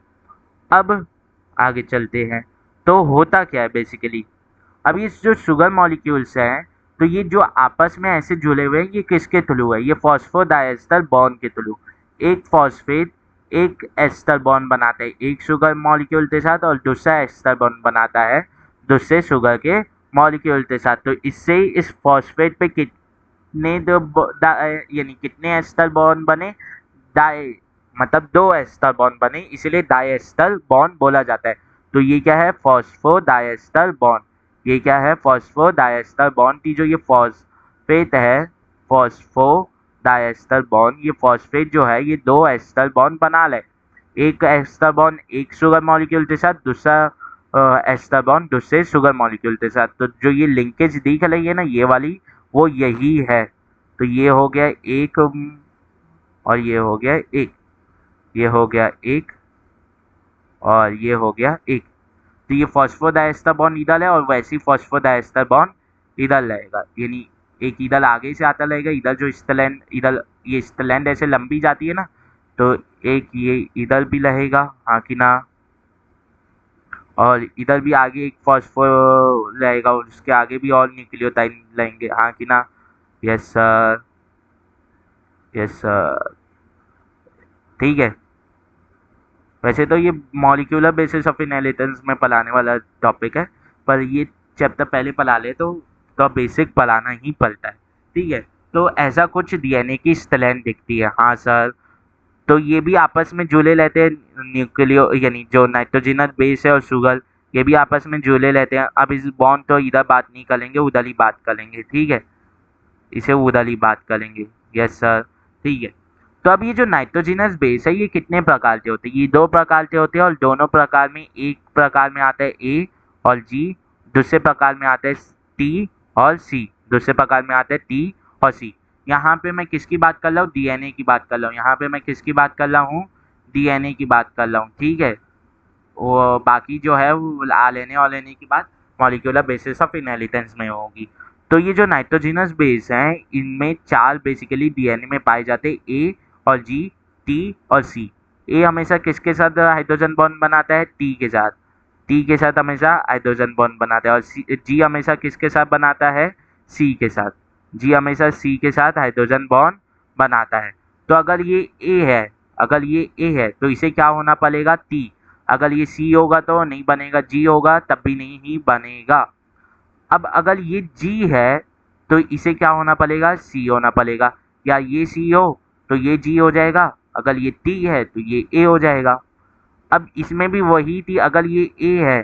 Speaker 1: अब आगे चलते हैं। तो होता क्या है बेसिकली, अब ये जो शुगर मॉलिक्यूल्स हैं, तो ये जो आपस में ऐसे जुड़े हुए हैं, ये किसके थ्रू है, ये फॉस्फोडाइएस्टर बॉन्ड के थ्रू। एक फॉस्फेट एक एस्टर बॉन्ड बनाता है एक शुगर मॉलिक्यूल के साथ, और दूसरा एस्टर बॉन्ड बनाता है दूसरे शुगर के मॉलिक्यूल के साथ। तो इससे ही इस फॉस्फेट पे कितने यानी कितने एस्टर बॉन्ड बने, डाई, मतलब दो एस्टर बॉन्ड बने, इसलिए डाइएस्टर बॉन्ड बोला जाता है। तो ये क्या है, फॉस्फोडाइएस्टर बॉन्ड। ये क्या है, फॉस्फोडाइएस्टर बॉन्ड की जो ये फॉस्फेट है, फॉस्फोडाइएस्टर बॉन्ड, ये फॉस्फेट जो है ये दो एस्टर बॉन्ड बना ले। एक एस्टर बॉन्ड एक शुगर मॉलिक्यूल के साथ, दूसरा एस्टर बॉन्ड दूसरे शुगर मॉलिक्यूल के साथ। तो जो ये लिंकेज दिख रही है ना, ये वाली, वो यही है। तो ये हो गया एक, और ये हो गया एक, ये हो गया एक, और ये हो गया एक। तो ये फॉस्फोडाइएस्टर बॉन्ड इधर है, और वैसे ही फॉस्फोडाइएस्टर बॉन्ड इधर रहेगा, यानी एक इधर आगे से आता रहेगा। इधर जो स्टैंड, इधर ये स्टैंड ऐसे लंबी जाती है ना, तो एक ये इधर भी रहेगा, हाँ कि ना। और इधर भी आगे एक फॉस्फो रहेगा, और उसके आगे भी और न्यूक्लियोटाइड रहेंगे, हाँ कि ना। Yes sir, yes sir. ठीक है। वैसे तो ये मॉलिक्यूलर बेसिस ऑफ इनहेरिटेंस में पढ़ाने वाला टॉपिक है, पर ये चैप्टर पहले पढ़ा ले तो बेसिक पढ़ाना ही पड़ता है। ठीक है, तो ऐसा कुछ डीएनए की स्ट्रैंड दिखती है। हाँ सर, तो ये भी आपस में जुड़े रहते हैं, न्यूक्लियो यानी जो नाइट्रोजनस बेस है और शुगर, ये भी आपस में जुड़े रहते हैं। अब इस बॉन्ड तो इधर बात नहीं करेंगे, उधर ही बात करेंगे, ठीक है, इसे उधर ही बात करेंगे। यस सर, ठीक है। तो अब ये जो नाइट्रोजनस बेस है ये कितने प्रकार के होते हैं? ये दो प्रकार के होते हैं, और दोनों प्रकार में, एक प्रकार में आता है ए और जी, दूसरे प्रकार में आता है टी और सी, दूसरे प्रकार में आता है टी और सी। यहाँ पे मैं किसकी बात कर रहा हूँ? डीएनए की बात कर रहा हूँ। यहाँ पे मैं किसकी बात कर रहा हूँ? डीएनए की बात कर रहा हूँ, ठीक है। वो बाकी जो है वो आरएनए और एनए की बात मॉलिक्यूलर बेसिस ऑफ इनहेरिटेंस में होगी। तो ये जो नाइट्रोजनस बेस हैं इनमें चार बेसिकली डीएनए में पाए जाते हैं, ए और जी, टी और सी। ए हमेशा किसके साथ हाइड्रोजन बॉन्ड बनाता है? टी के साथ। टी के साथ हमेशा हाइड्रोजन बॉन्ड बनाता है। और जी हमेशा किसके साथ बनाता है? सी के साथ। जी हमेशा सी के साथ हाइड्रोजन बॉन्ड बनाता है। तो अगर ये ए है, अगर ये ए है तो इसे क्या होना पड़ेगा? टी। अगर ये सी होगा तो नहीं बनेगा, जी होगा तब भी नहीं ही बनेगा। अब अगर ये जी है तो इसे क्या होना पड़ेगा? सी होना पड़ेगा। या ये सी हो तो ये जी हो जाएगा, अगर ये टी है तो ये ए हो जाएगा। अब इसमें भी वही थी, अगर ये ए है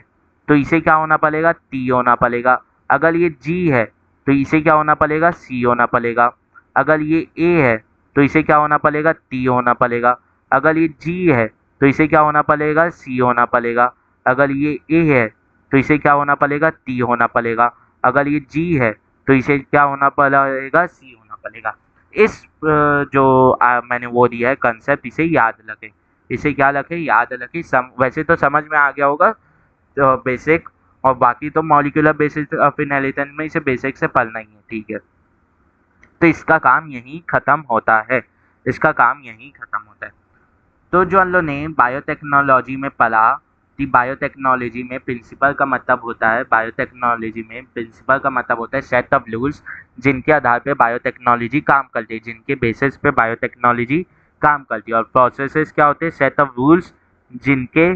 Speaker 1: तो इसे क्या होना पड़ेगा? टी होना पड़ेगा। अगर ये जी है तो इसे क्या होना पड़ेगा? सी होना पड़ेगा। अगर ये ए है तो इसे क्या होना पड़ेगा? टी होना पड़ेगा। अगर ये जी है तो इसे क्या होना पड़ेगा? सी होना पड़ेगा। अगर ये ए है तो इसे क्या होना पड़ेगा? टी होना पड़ेगा। अगर ये जी है तो इसे क्या होना पड़ेगा? सी होना पड़ेगा। इस जो मैंने वो दिया है कंसेप्ट, इसे याद रखें। इसे क्या रखें? याद रखें। वैसे तो समझ में आ गया होगा तो बेसिक, और बाकी तो मॉलिक्यूलर बेसिस ऑफ इनहेरिटेंस में इसे बेसिक से पढ़ना ही है, ठीक है। तो इसका काम यहीं खत्म होता है, इसका काम यहीं खत्म होता है। तो जो हम लोग ने बायोटेक्नोलॉजी में पढ़ा कि बायोटेक्नोलॉजी में प्रिंसिपल का मतलब होता है, बायोटेक्नोलॉजी में प्रिंसिपल का मतलब होता है सेट ऑफ रूल्स जिनके आधार पे बायोटेक्नोलॉजी काम करती है, जिनके बेसिस पे बायोटेक्नोलॉजी काम करती है। और प्रोसेसेस क्या होते हैं? सेट ऑफ रूल्स जिनके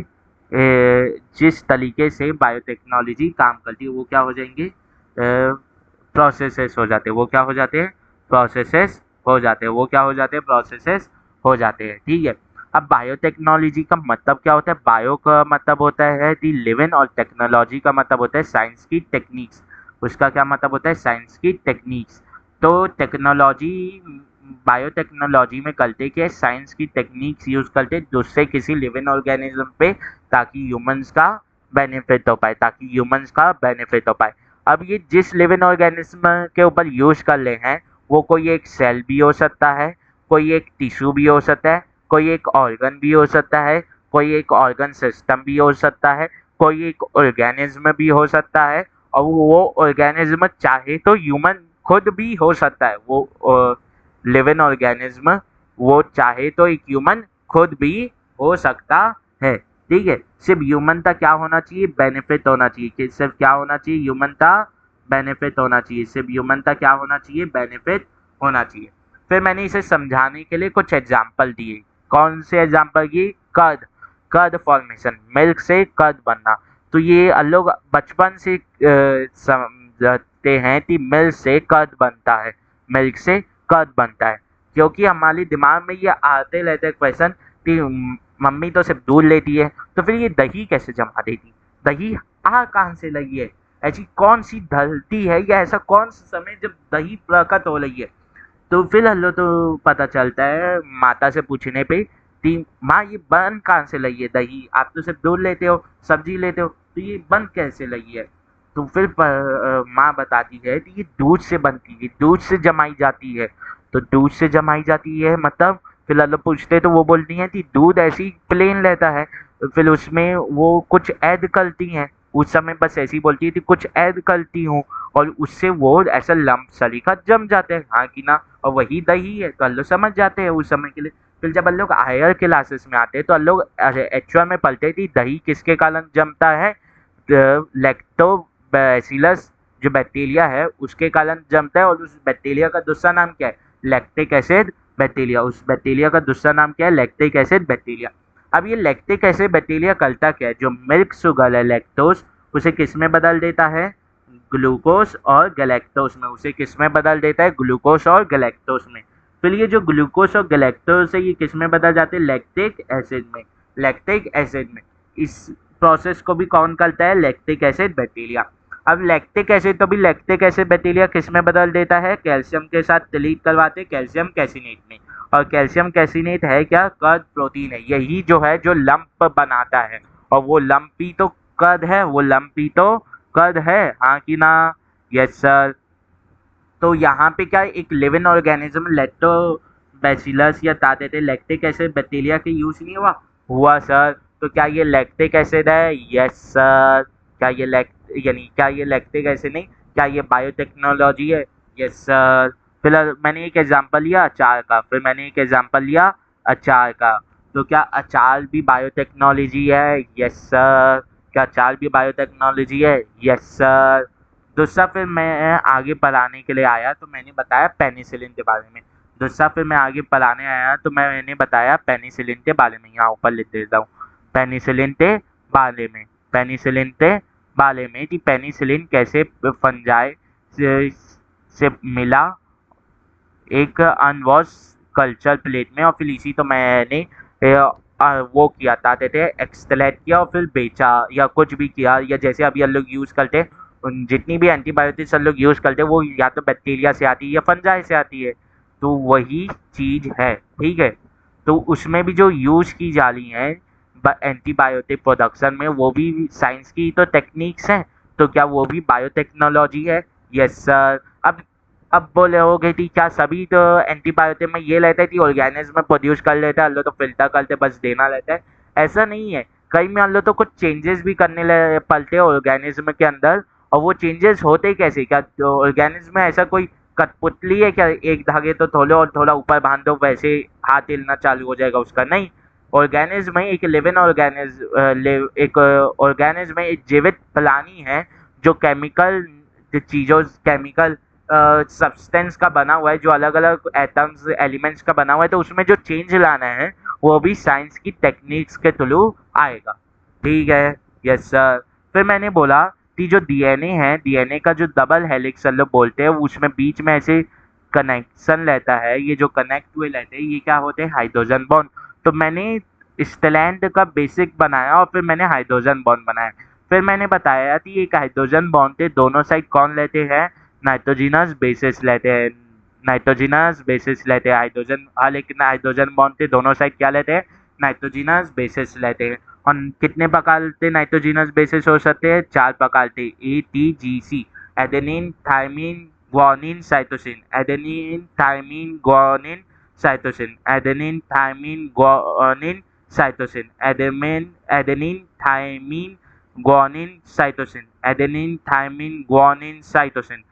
Speaker 1: जिस तरीके से बायोटेक्नोलॉजी काम करती है वो क्या हो जाएंगे? प्रोसेसेस हो जाते हैं। वो क्या हो जाते हैं? प्रोसेसेस हो जाते हैं। वो क्या हो जाते हैं? प्रोसेसेस हो जाते हैं, ठीक है। अब बायोटेक्नोलॉजी का मतलब क्या होता है? बायो का मतलब होता है दी लिविंग, और टेक्नोलॉजी का मतलब होता है साइंस की टेक्निक्स। उसका क्या मतलब होता है? साइंस की टेक्निक्स। तो टेक्नोलॉजी, बायोटेक्नोलॉजी में करते क्या है? साइंस की टेक्निक्स यूज करते जिससे किसी लिविंग ऑर्गेनिज्म पे, ताकि ह्यूमंस का बेनिफिट हो पाए, ताकि ह्यूमंस का बेनिफिट हो पाए। अब ये जिस लिविंग ऑर्गेनिज्म के ऊपर यूज कर रहे हैं वो कोई एक सेल भी हो सकता है, कोई एक टिश्यू भी हो सकता है, कोई एक ऑर्गन भी हो सकता है, कोई एक ऑर्गन सिस्टम भी हो सकता है, कोई एक ऑर्गेनिज्म भी हो सकता है, और वो ऑर्गेनिज्म चाहे तो ह्यूमन खुद भी हो सकता है। वो लिविंग ऑर्गेनिज्म वो चाहे तो एक ह्यूमन खुद भी हो सकता है, ठीक है। सिर्फ ह्यूमन का क्या होना चाहिए? बेनिफिट होना चाहिए। कि सिर्फ क्या होना चाहिए? ह्यूमन का बेनिफिट होना चाहिए। सिर्फ ह्यूमन का क्या होना चाहिए? बेनिफिट होना चाहिए। फिर मैंने इसे समझाने के लिए कुछ एग्जाम्पल दिए। कौन से एग्जाम्पल की? कर्ड, कर्ड फॉर्मेशन, मिल्क से कर्ड बनना। तो ये हम लोग बचपन से समझते हैं कि मिल्क से कर्ड बनता है, मिल्क से कर्ड बनता है, क्योंकि हमारे दिमाग में ये आते रहते हैं क्वेश्चन कि मम्मी तो सिर्फ दूध लेती है तो फिर ये दही कैसे जमा देती? दही आ कहाँ से लगी है? ऐसी कौन सी धरती है या ऐसा कौन सा समय जब दही प्रकट हो रही है? तो फिर हम लोग तो पता चलता है माता से पूछने पे कि माँ ये बन कहाँ से लगी है दही? आप तो सिर्फ दूध लेते हो, सब्जी लेते हो, तो ये बन कैसे लगी है? तो फिर माँ बताती है कि ये दूध से बनती है, दूध से जमाई जाती है। तो दूध से जमाई जाती है मतलब, फिर हम लोग पूछते तो वो बोलती हैं कि दूध ऐसी प्लेन रहता है, फिर उसमें वो कुछ ऐड करती हैं। उस समय बस ऐसी बोलती है कि कुछ ऐड करती हूँ, और उससे वो ऐसा लम्प सलीका जम जाते हैं, हाँ कि ना? और वही दही है, तो हम लोग समझ जाते हैं उस समय के लिए। फिर जब हम लोग हायर क्लासेस में आते हैं तो हम लोग एक्चुअल में पढ़ते थी दही किसके कारण जमता है? लैक्टोबैसिलस जो बैक्टीरिया है उसके कारण जमता है, और उस बैक्टीरिया का दूसरा नाम क्या है? Lactic acid bacteria. उस बैक्टीरिया का दूसरा नाम क्या है? Lactic acid bacteria. अब ये लैक्टिक एसिड बैक्टीरिया करता क्या है, जो मिल्क शुगर है लैक्टोज उसे किस में बदल देता है, ग्लूकोज और गैलेक्टोज में। उसे किस में बदल देता है, ग्लूकोज और गैलेक्टोज में। फिर ये जो ग्लूकोज और गैलेक्टोज है ये किस में बदल जाते हैं, लैक्टिक एसिड में। लैक्टिक एसिड में इस प्रोसेस को भी कौन करता है, लैक्टिक एसिड बैक्टीरिया। अब लैक्टिक एसिड तो भी लैक्टिक एसिड बैक्टीरिया किस में बदल देता है, कैल्शियम के साथ डिलीट करवाते कैल्शियम कैसिनेट में। और कैल्शियम कैसिनेट है क्या, कर्द प्रोटीन है, यही जो है जो लंप बनाता है। और वो लंपी तो कर्द है, वो लंपी तो कर्द है, हाँ कि ना, यस सर। तो यहाँ पे क्या एक लिविंग ऑर्गेनिज्म लैक्टोबैसिलस या ताते लैक्टिक एसिड बैक्टीरिया के यूज नहीं हुआ, हुआ सर। तो क्या ये लैक्टिक एसिड है, यस सर। क्या ये क्या ये लैक्टिक एसिड नहीं, क्या ये बायोटेक्नोलॉजी है, यस सर। फिर मैंने एक एग्जांपल लिया अचार का, फिर मैंने एक एग्जांपल लिया अचार का। तो क्या अचार भी बायोटेक्नोलॉजी है, यस सर। क्या अचार भी बायोटेक्नोलॉजी है, यस सर। दूसरा फिर मैं आगे पढ़ाने के लिए आया तो मैंने बताया पेनिसिलिन के बारे में। दूसरा फिर मैं आगे पढ़ाने आया तो मैंने बताया पेनिसिलिन के बारे में, यहाँ ऊपर लिख देता हूँ, पेनिसिलिन के बारे में। पेनिसिलिन के बारे में कि पेनिसिलिन कैसे फंजाई से मिला एक अनवॉश कल्चर प्लेट में, और फिर इसी तो मैंने वो किया था, थे एक्सट्रैक्ट किया और फिर बेचा या कुछ भी किया, या जैसे अभी हम लोग यूज़ करते हैं जितनी भी एंटीबायोटिक्स हम लोग यूज़ करते हैं वो या तो बैक्टीरिया से आती है या फंजाई से आती है, तो वही चीज़ है, ठीक है। तो उसमें भी जो यूज़ की जा रही हैं एंटीबायोटिक प्रोडक्शन में वो भी साइंस की तो टेक्निक्स हैं, तो क्या वो भी बायोटेक्नोलॉजी है, यस सर। अब बोले हो गई थी क्या सभी तो एंटीबायोटिक में ये रहता है कि ऑर्गेनिज्म प्रोड्यूस कर लेता है, हम लोग तो फिल्टर करते बस देना रहता है, ऐसा नहीं है। कई में हम लोग तो कुछ चेंजेस भी करने पड़ते हैं ऑर्गेनिज्म के अंदर। और वो चेंजेस होते कैसे, क्या ऑर्गेनिज्म में ऐसा कोई कठपुतली है क्या, एक धागे तो थोड़े और थोड़ा ऊपर बांध दो वैसे हाथ हिलना चालू हो जाएगा उसका, नहीं। ऑर्गेनिज्म में एक लिविंग एक ऑर्गेनिज्म में एक जीवित प्राणी है जो केमिकल चीज़ों केमिकल सब्सटेंस का बना हुआ है, जो अलग अलग एटम्स एलिमेंट्स का बना हुआ है, तो उसमें जो चेंज लाना है वो भी साइंस की टेक्निक्स के थ्रू आएगा, ठीक है, यस सर। फिर मैंने बोला कि जो डीएनए है, डीएनए का जो डबल हेलिक्स हम लोग बोलते हैं, उसमें बीच में ऐसे कनेक्शन रहता है, ये जो कनेक्ट हुए रहते हैं ये क्या होते हैं, हाइड्रोजन बॉन्ड। तो मैंने स्टैंड का बेसिक बनाया और फिर मैंने हाइड्रोजन बॉन्ड बनाया। फिर मैंने बताया कि एक हाइड्रोजन बॉन्ड के दोनों साइड कौन लेते हैं, नाइट्रोजिनस बेसिस लेते हैं, नाइट्रोजिनस बेसिस लेते हैं हाइड्रोजन, हाँ लेकिन हाइड्रोजन बॉन्ड के दोनों साइड क्या लेते हैं, नाइट्रोजिनस बेसिस लेते हैं। और कितने प्रकार के नाइट्रोजिनस बेसिस हो सकते हैं, 4 प्रकार के, ATGC, adenine thymine guanine cytosine, adenine thymine guanine cytosine, adenine thymine guanine cytosine, adenine thymine guanine cytosine, adenine thymine guanine cytosine,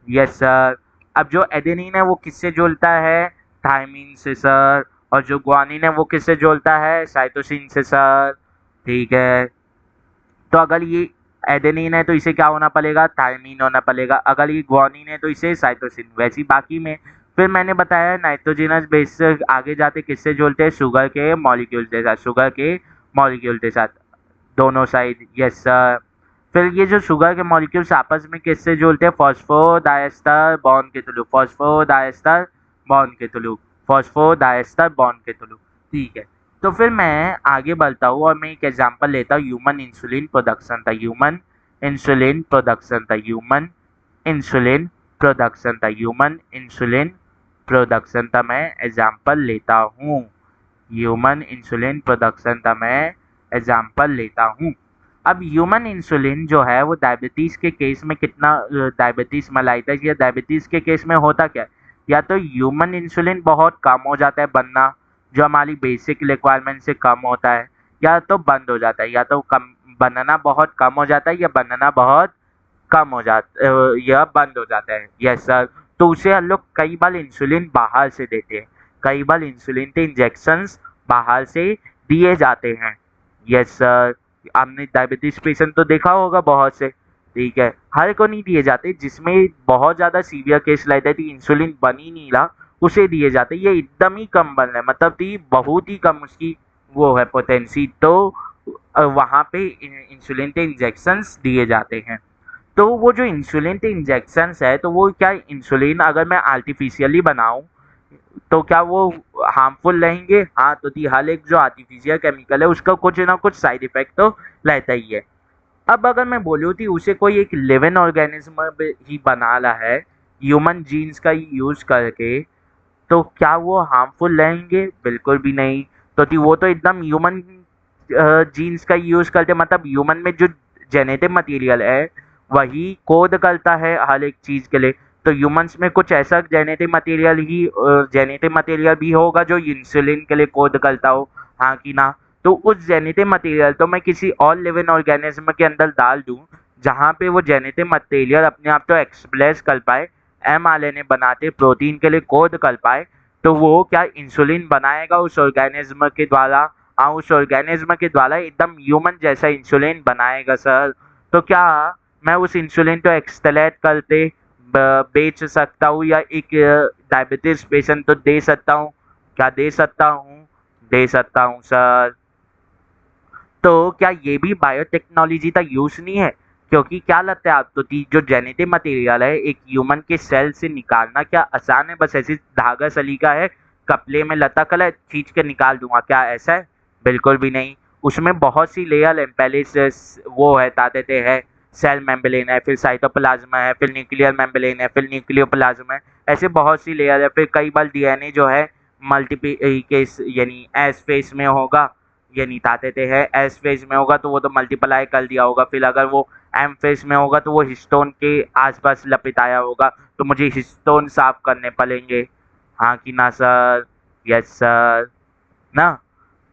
Speaker 1: yes sir. अब जो एडेनिन है वो किससे जुड़ता है, थाइमिन से सर। और जो ग्वानिन है वो किससे जुड़ता है, साइटोसिन से सर, ठीक है। तो अगर ये एडेनिन है तो इसे क्या होना पड़ेगा, थायमीन होना पड़ेगा। अगर ये ग्वानिन है तो इसे साइटोसिन। वैसी बाकी में फिर मैंने बताया नाइट्रोजिनस बेस से आगे जाते किससे जुड़ते हैं, शुगर के मॉलिक्यूल के साथ, शुगर के मॉलिक्यूल के साथ दोनों साइड, यस सर। फिर ये जो शुगर के मॉलिक्यूल्स आपस में किससे जुड़ते हैं, फॉस्फोडाइएस्टर बॉन्ड के थ्रू, फॉस्फोडाइएस्टर बॉन्ड के थ्रू, फॉस्फोडाइएस्टर बॉन्ड के थ्रू, ठीक है। तो फिर मैं आगे बढ़ता हूँ और मैं एक एग्जांपल लेता हूँ, ह्यूमन इंसुलिन प्रोडक्शन था, ह्यूमन इंसुलिन प्रोडक्शन था, ह्यूमन इंसुलिन प्रोडक्शन था, ह्यूमन इंसुलिन प्रोडक्शन था, मैं एग्जांपल लेता हूँ, ह्यूमन इंसुलिन प्रोडक्शन था, मैं एग्जांपल लेता हूँ। अब ह्यूमन इंसुलिन जो है वो डायबिटीज़ के केस में कितना, डायबिटीज़ मेलाइटस या डायबिटीज़ के केस में होता क्या है, या तो ह्यूमन इंसुलिन बहुत कम हो जाता है बनना, जो हमारी बेसिक रिक्वायरमेंट से कम होता है, या तो बंद हो जाता है, या तो कम बनना बहुत कम हो जाता है या बनना बहुत कम हो जाता या बंद हो जाता है, यस सर। तो उसे हम लोग कई बार इंसुलिन बाहर से देते हैं, कई बार इंसुलिन के इंजेक्शंस बाहर से दिए जाते हैं, यस सर। आपने डायबिटीज पेशेंट तो देखा होगा बहुत से, ठीक है, हर को नहीं दिए जाते, जिसमें बहुत ज़्यादा सीवियर केस रहता है कि इंसुलिन बन ही नहीं रहा उसे दिए जाते, ये एकदम ही कम बन रहा है, मतलब कि बहुत ही कम उसकी वो है पोटेंसी, तो वहाँ पे इंसुलिन के इंजेक्शंस दिए जाते हैं। तो वो जो इंसुलिन के इंजेक्शंस है, तो वो क्या इंसुलिन अगर मैं आर्टिफिशियली बनाऊं तो क्या वो हार्मफुल रहेंगे? हाँ, तो हर एक जो आर्टिफिशियल केमिकल है उसका कुछ ना कुछ साइड इफेक्ट तो रहता ही है। अब अगर मैं बोलूँ कि उसे कोई एक लिविंग ऑर्गेनिज्म ही बना रहा है ह्यूमन जीन्स का यूज करके, तो क्या वो हार्मफुल रहेंगे? बिल्कुल भी नहीं। तो वो तो एकदम ह्यूमन जीन्स का यूज करते, मतलब ह्यूमन में जो जेनेटिक मटेरियल है वही कोड करता है हर एक चीज के लिए। तो ह्यूमंस में कुछ ऐसा जेनेटिक मटेरियल भी होगा जो इंसुलिन के लिए कोड करता हो, हाँ कि ना? तो उस जेनेटिक मटेरियल तो मैं किसी और लिविंग ऑर्गेनिज्म के अंदर डाल दूं जहाँ पे वो जेनेटिक मटेरियल अपने आप तो एक्सप्रेस कर पाए, mRNA बनाते प्रोटीन के लिए कोड कर पाए, तो वो क्या इंसुलिन बनाएगा उस ऑर्गेनिज्म के द्वारा। हाँ, उस ऑर्गेनिज्म के द्वारा एकदम ह्यूमन जैसा इंसुलिन बनाएगा सर। तो क्या मैं उस इंसुलिन को एक्सट्रैक्ट करते बेच सकता हूँ, या एक डायबिटीज पेशेंट तो दे सकता हूँ? क्या दे सकता हूँ? दे सकता हूँ सर। तो क्या ये भी बायोटेक्नोलॉजी का यूज नहीं है? क्योंकि क्या लगता है आपको कि जो जेनेटिक मटेरियल है एक ह्यूमन के सेल से निकालना क्या आसान है? बस ऐसी धागा सलीका है, कपड़े में लटक है, खींच के निकाल दूंगा, क्या ऐसा है? बिल्कुल भी नहीं। उसमें बहुत सी लेयर है। पहले से वो है ताकते है, सेल मेम्ब्रेन है, फिर साइटोप्लाज्म है, फिर न्यूक्लियर मेम्ब्रेन है, फिर न्यूक्लियोप्लाज्म है। ऐसे बहुत सी लेयर है। फिर कई बार डीएनए जो है मल्टीप्लिकेश यानी एस फेस में होगा, ये नहीं ताते हैं एस फेज में होगा तो वो तो मल्टीप्लाई कर दिया होगा, फिर अगर वो एम फेज में होगा तो वो हिस्टोन के आसपास लपेटाया होगा, तो मुझे हिस्टोन साफ करने पड़ेंगे, हाँ कि ना सर? Yes sir. ना?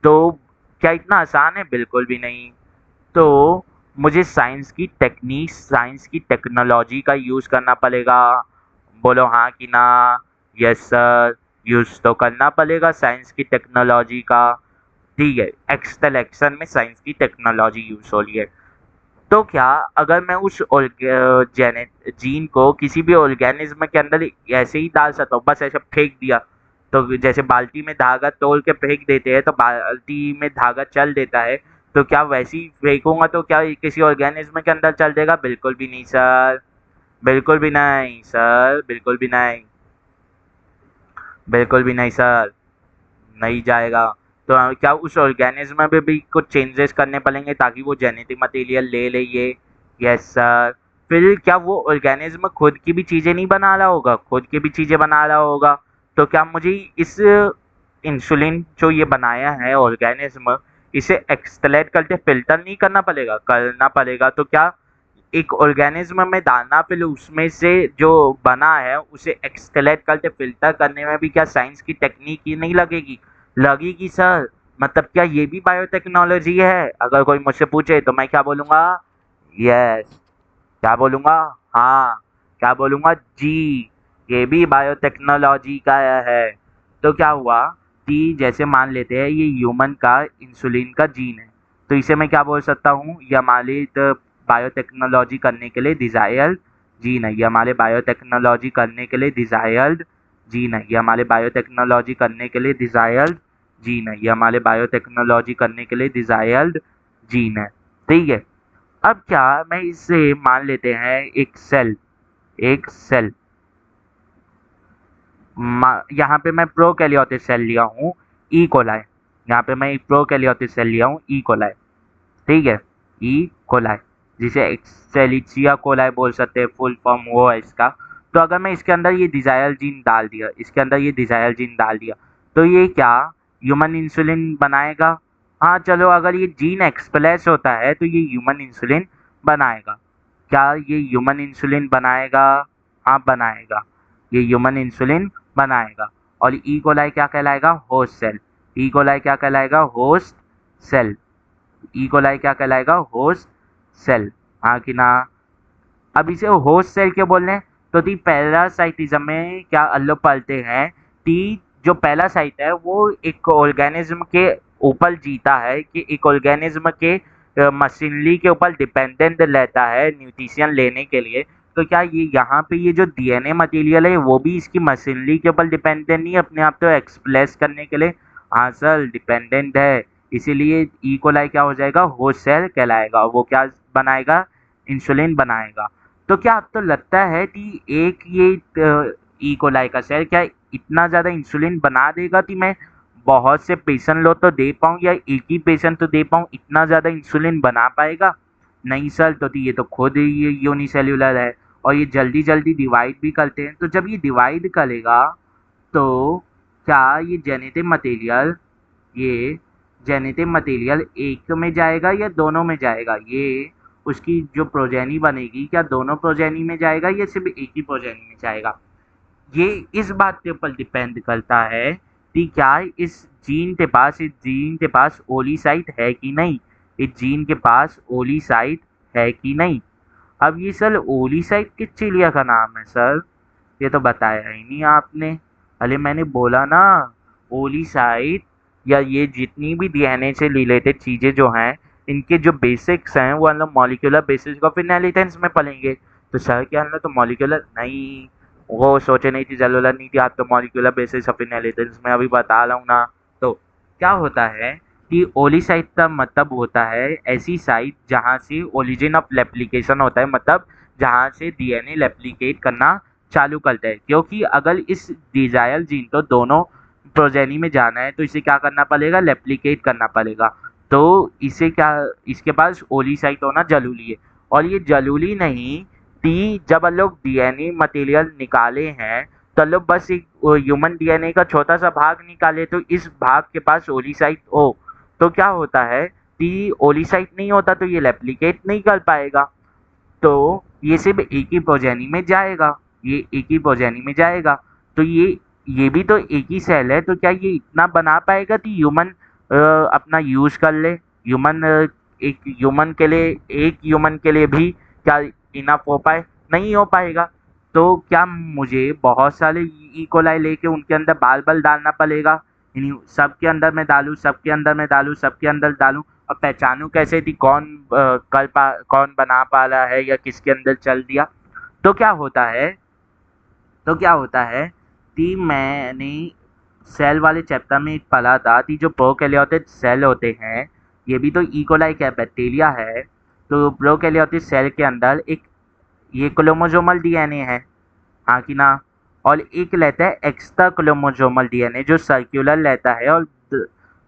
Speaker 1: तो क्या इतना आसान है? बिल्कुल भी नहीं। तो मुझे साइंस की टेक्निक, साइंस की टेक्नोलॉजी का यूज करना पड़ेगा। बोलो हाँ कि ना? Yes sir. यूज तो करना पड़ेगा साइंस की टेक्नोलॉजी का। ठीक है, एक्सट्रैक्शन में साइंस की टेक्नोलॉजी यूज हो रही है। तो क्या अगर मैं उस जीन को किसी भी ऑर्गेनिज्म के अंदर ऐसे ही डाल सकता हूँ, बस ऐसे फेंक दिया, तो जैसे बाल्टी में धागा तोड़ के फेंक देते हैं तो बाल्टी में धागा चल देता है, तो क्या वैसे ही फेंकूंगा तो क्या ये किसी ऑर्गेनिज्म के अंदर चल देगा? बिल्कुल भी नहीं सर। बिल्कुल भी नहीं सर। बिल्कुल भी नहीं। बिल्कुल भी नहीं सर। नहीं जाएगा। तो क्या उस ऑर्गेनिज्म में भी कुछ चेंजेस करने पड़ेंगे ताकि वो जेनेटिक मटेरियल ले ले ये? Yes sir. फिर क्या वो ऑर्गेनिज्म खुद की भी चीज़ें नहीं बना रहा होगा? खुद की भी चीज़ें बना रहा होगा। तो क्या मुझे इस इंसुलिन जो ये बनाया है ऑर्गेनिज्म, इसे एक्सट्रैक्ट करके फिल्टर नहीं करना पड़ेगा? करना पड़ेगा। तो क्या एक ऑर्गेनिज्म में डालना, फिर उसमें से जो बना है उसे एक्सट्रैक्ट करके फिल्टर करने में भी क्या साइंस की टेक्निक ही नहीं लगेगी? लगेगी सर। मतलब क्या ये भी बायोटेक्नोलॉजी है? अगर कोई मुझसे पूछे तो मैं क्या बोलूँगा? यस। क्या बोलूँगा? हाँ। क्या बोलूँगा? जी। ये भी बायोटेक्नोलॉजी का है। तो क्या हुआ कि जैसे मान लेते हैं ये ह्यूमन का इंसुलिन का जीन है, तो इसे मैं क्या बोल सकता हूँ? ये हमारी बायोटेक्नोलॉजी करने के लिए डिजायर्ड जीन है। ये हमारे बायोटेक्नोलॉजी करने के लिए डिजायर्ड जीन है। ये हमारे बायोटेक्नोलॉजी करने के लिए डिजायर्ड जीन है। ये हमारे बायोटेक्नोलॉजी करने के लिए डिजायर्ड जीन है। ठीक है। अब क्या मैं इसे मान लेते हैं एक सेल, एक सेल, यहाँ पे मैं प्रोकैरियोटिक सेल लिया हूँ, ई कोलाई। यहाँ पे मैं एक प्रोकैरियोटिक सेल लिया हूँ, ई कोलाई। ठीक है, ई कोलाई, जिसे एक्सेलिचिया कोलाई बोल सकते हैं, फुल फॉर्म वो है इसका। तो अगर मैं इसके अंदर ये डिजायर जीन डाल दिया, इसके अंदर ये डिजायर जीन डाल दिया, तो ये क्या ह्यूमन इंसुलिन बनाएगा? हाँ चलो, अगर ये जीन एक्सप्रेस होता है तो ये ह्यूमन इंसुलिन बनाएगा। क्या ये ह्यूमन इंसुलिन बनाएगा? हाँ बनाएगा। ये ह्यूमन इंसुलिन बनाएगा। और ई कोलाई क्या कहलाएगा? Host cell. ई कोलाई क्या कहलाएगा? Host cell. ई कोलाई क्या कहलाएगा? होस्ट सेल, हाँ कि ना? अब इसे होस्ट सेल क्यों बोल रहे हैं? तो दी पैरासाइटिज्म में क्या अल्लो पलते हैं कि जो पहला साइट है वो एक ऑर्गेनिज्म के ऊपर जीता है, कि एक ऑर्गेनिज्म के मशीनरी के ऊपर डिपेंडेंट रहता है न्यूट्रिशन लेने के लिए। तो क्या ये यहाँ पे ये जो डीएनए मटेरियल है वो भी इसकी मशीनरी के ऊपर डिपेंडेंट नहीं है अपने आप को एक्सप्रेस करने के लिए? हाँ सर, डिपेंडेंट है। इसीलिए ई कोलाई क्या हो जाएगा, होस्ट सेल कहलाएगा और वो क्या बनाएगा, इंसुलिन बनाएगा। तो क्या आपको लगता है कि एक ये ई कोलाई का सेल क्या इतना ज़्यादा इंसुलिन बना देगा कि मैं बहुत से पेशेंट लोग तो दे पाऊँ या एक ही पेशेंट तो दे पाऊँ, इतना ज़्यादा इंसुलिन बना पाएगा? नहीं सर, तो ये तो खुद ही ये यूनिसेल्युलर है और ये जल्दी जल्दी डिवाइड भी करते हैं। तो जब ये डिवाइड करेगा तो क्या ये जेनेटिक मटेरियल एक में जाएगा या दोनों में जाएगा? ये उसकी जो प्रोजेनी बनेगी क्या दोनों प्रोजेनी में जाएगा या सिर्फ एक ही प्रोजेनी में जाएगा? ये इस बात के ऊपर डिपेंड करता है कि क्या इस जीन के पास ओलिसाइट है कि नहीं, इस जीन के पास ओलिसाइट है कि नहीं। अब ये सर ओलिसाइट किस चिड़िया का नाम है सर? ये तो बताया ही नहीं आपने। अरे मैंने बोला ना, ओलिसाइट या ये जितनी भी डीएनए से रिलेटेड चीज़ें जो हैं, इनके जो बेसिक्स हैं वो हम लोग मॉलिक्यूलर बेसिस ऑफ इनहेरिटेंस में पढ़ेंगे। तो सर क्या हम लोग तो मॉलिक्यूलर नहीं, वो सोचने की ज़रूरत नहीं थी, आप तो मॉलिक्यूलर बेसिस ऑफ इनहेरिटेंस में अभी बता रहा हूँ ना। तो क्या होता है कि ओलिसाइट का मतलब होता है ऐसी साइट जहाँ से ओरिजिन ऑफ रेप्लिकेशन होता है, मतलब जहाँ से डीएनए रेप्लिकेट करना चालू करता है। क्योंकि अगर इस डिजायर जीन को दोनों प्रोजेनी में जाना है तो इसे क्या करना पड़ेगा, रेप्लिकेट करना पड़ेगा। तो इसे क्या, इसके पास ओलिसाइट होना जरूरी है। और ये जरूरी नहीं कि जब हम लोग डीएनए मटेरियल निकाले हैं तो हम लोग बस एक ह्यूमन डीएनए का छोटा सा भाग निकाले तो इस भाग के पास ओलिसाइट हो। तो क्या होता है कि ओलिसाइट नहीं होता तो ये रेप्लिकेट नहीं कर पाएगा, तो ये सिर्फ एक ही प्रोजेनी में जाएगा, ये एक ही प्रोजेनी में जाएगा। तो ये भी तो एक ही सेल है, तो क्या ये इतना बना पाएगा कि ह्यूमन अपना यूज कर ले? ह्यूमन एक ह्यूमन के लिए भी क्या इनफ हो पाए? नहीं हो पाएगा। तो क्या मुझे बहुत सारे ई कोलाई लेके उनके अंदर बाल बाल डालना पड़ेगा, इन्हीं सबके अंदर मैं डालूँ, सबके अंदर मैं डालूँ, सबके अंदर डालूँ और पहचानूँ कैसे कि कौन बना पा रहा है या किसके अंदर चल दिया? तो क्या होता है तो क्या होता है कि मैंने सेल वाले चैप्टर में एक पढ़ा था कि जो प्रोकैरियोटिक सेल होते हैं, ये भी तो ई कोलाई क्या बैक्टीरिया है। तो प्रोकैरियोटिक सेल के अंदर एक ये क्रोमोसोमल डीएनए है, हाँ कि ना? और एक रहता है एक्स्ट्रा क्रोमोसोमल डीएनए जो सर्कुलर रहता है और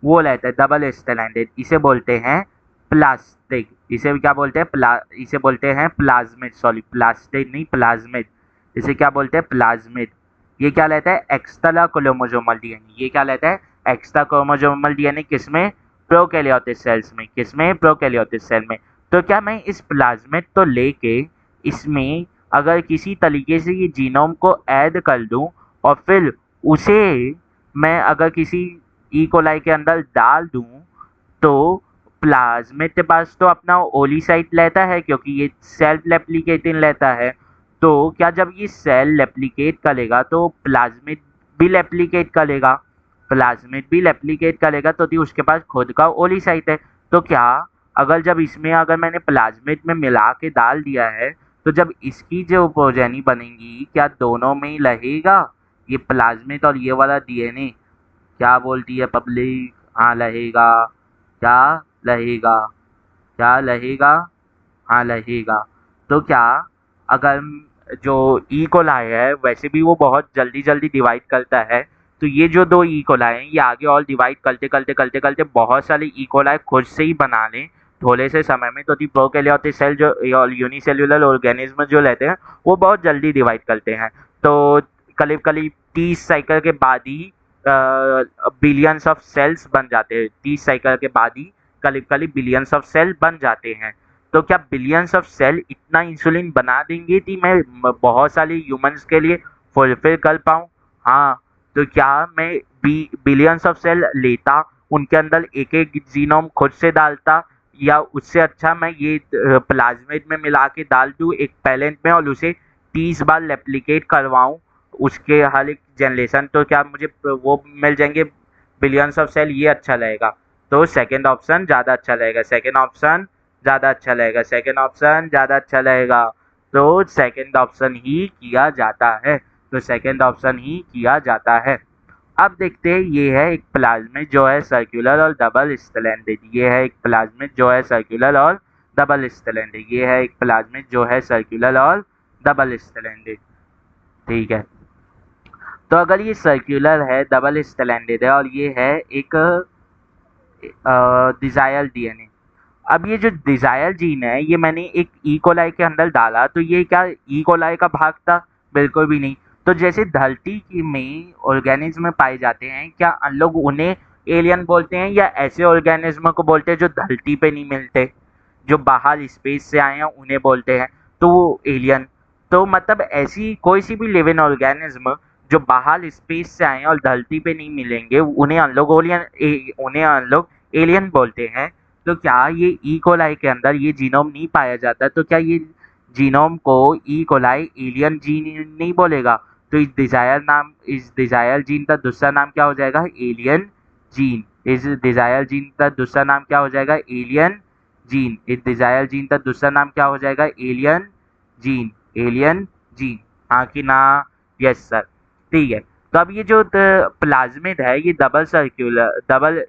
Speaker 1: वो रहता है डबल स्ट्रैंडेड, इसे बोलते हैं प्लास्टिक। इसे क्या बोलते हैं, इसे बोलते हैं प्लाज्मिड, सॉरी प्लास्टिक नहीं प्लाज्मिड, इसे क्या बोलते हैं, प्लाज्मिड। ये क्या रहता है, एक्स्ट्रा क्रोमोसोमल डीएनए। ये क्या रहता है, एक्स्ट्रा क्रोमोसोमल डीएनए किसमें, प्रोकैरियोटिक सेल्स में। किसमें, प्रोकैरियोटिक सेल में। तो क्या मैं इस प्लाज्मिड तो लेके इसमें अगर किसी तरीके से ये जीनोम को ऐड कर दूं और फिर उसे मैं अगर किसी ई कोलाई के अंदर डाल दूं तो प्लाज्मिड के पास तो अपना ओलिसाइट रहता है क्योंकि ये सेल्फ रेप्लिकेटिंग रहता है। तो क्या जब ये सेल रेप्लिकेट करेगा तो प्लाज्मिड भी रेप्लिकेट करेगा तो उसके पास खुद का ओलिसाइट है। तो क्या अगर जब इसमें अगर मैंने प्लाज्मिड में मिला के डाल दिया है तो जब इसकी जो प्रोजेनी बनेगी क्या दोनों में ही रहेगा ये प्लाज्मिड और ये वाला डीएनए? क्या बोलती है पब्लिक? हाँ रहेगा। क्या रहेगा? क्या रहेगा? हाँ रहेगा। तो क्या अगर जो ई कोलाई है वैसे भी वो बहुत जल्दी जल्दी डिवाइड करता है, तो ये जो दो ई कोलाई हैं ये आगे और डिवाइड करते करते बहुत सारे ई कोलाई खुद से ही बना लें थोड़े से समय में, तो प्रोकैरियोटिक सेल जो यूनिसेल्युलर ऑर्गेनिज्म जो रहते हैं वो बहुत जल्दी डिवाइड करते हैं। तो करीब करीब 30 साइकिल के बाद ही बिलियंस ऑफ सेल्स बन जाते हैं, 30 साइकिल के बाद ही करीब करीब बिलियंस ऑफ सेल बन जाते हैं। तो क्या बिलियंस ऑफ सेल इतना इंसुलिन बना देंगे कि मैं बहुत सारे ह्यूमंस के लिए फुलफिल कर पाऊँ? हाँ। तो क्या मैं बिलियंस ऑफ सेल लेता, उनके अंदर एक एक जीनोम खुद से डालता, या उससे अच्छा मैं ये प्लाज्मिड में मिला के डाल दूँ एक पैलेंट में और उसे 30 बार रेप्लिकेट करवाऊँ उसके हर एक जनरेशन, तो क्या मुझे वो मिल जाएंगे बिलियंस ऑफ सेल? ये अच्छा रहेगा। तो सेकंड ऑप्शन ज़्यादा अच्छा रहेगा, सेकंड ऑप्शन ज़्यादा अच्छा रहेगा, सेकंड ऑप्शन ज़्यादा अच्छा रहेगा। तो सेकंड ऑप्शन ही किया जाता है, तो सेकंड ऑप्शन ही किया जाता है। अब देखते हैं, ये है एक प्लाज्मिड जो है सर्कुलर और डबल स्टैंडर्ड, ये है एक प्लाज्मिड जो है सर्कुलर और डबल स्टैंडर्ड, ये है एक प्लाज्मिड जो है सर्कुलर और डबल स्टैंडर्ड। ठीक है, तो अगर ये सर्कुलर है, डबल स्टैंडर्ड है और ये है एक डिजायर डीएनए। अब ये जो डिजायर जीन है, ये मैंने एक ई कोलाई के अंदर डाला, तो ये क्या ई कोलाई का भाग था? बिल्कुल भी नहीं। तो जैसे धरती की में ऑर्गेनिज्म पाए जाते हैं, क्या हम लोग उन्हें एलियन बोलते हैं या ऐसे ऑर्गेनिज्म को बोलते हैं जो धरती पे नहीं मिलते, जो बाहर स्पेस से आए हैं उन्हें बोलते हैं, तो वो एलियन। तो मतलब ऐसी कोई सी भी लिविंग ऑर्गेनिज्म जो बाहर स्पेस से आए हैं और धरती पे नहीं मिलेंगे, उन्हें हम लोग उन्हें हम लोग एलियन बोलते हैं। तो क्या ये ई कोलाई के अंदर ये जीनोम नहीं पाया जाता, तो क्या ये जीनोम को ई कोलाई एलियन जीन नहीं बोलेगा? तो इस डिजायर जीन का दूसरा नाम क्या हो जाएगा? Alien gene. इस डिजायर जीन का दूसरा नाम क्या हो जाएगा? Alien gene. इस डिजायर जीन का दूसरा नाम क्या हो जाएगा? Alien gene. एलियन जीन, हाँ कि ना? Yes sir. ठीक है, तो अब ये जो प्लाज्मिड है, ये डबल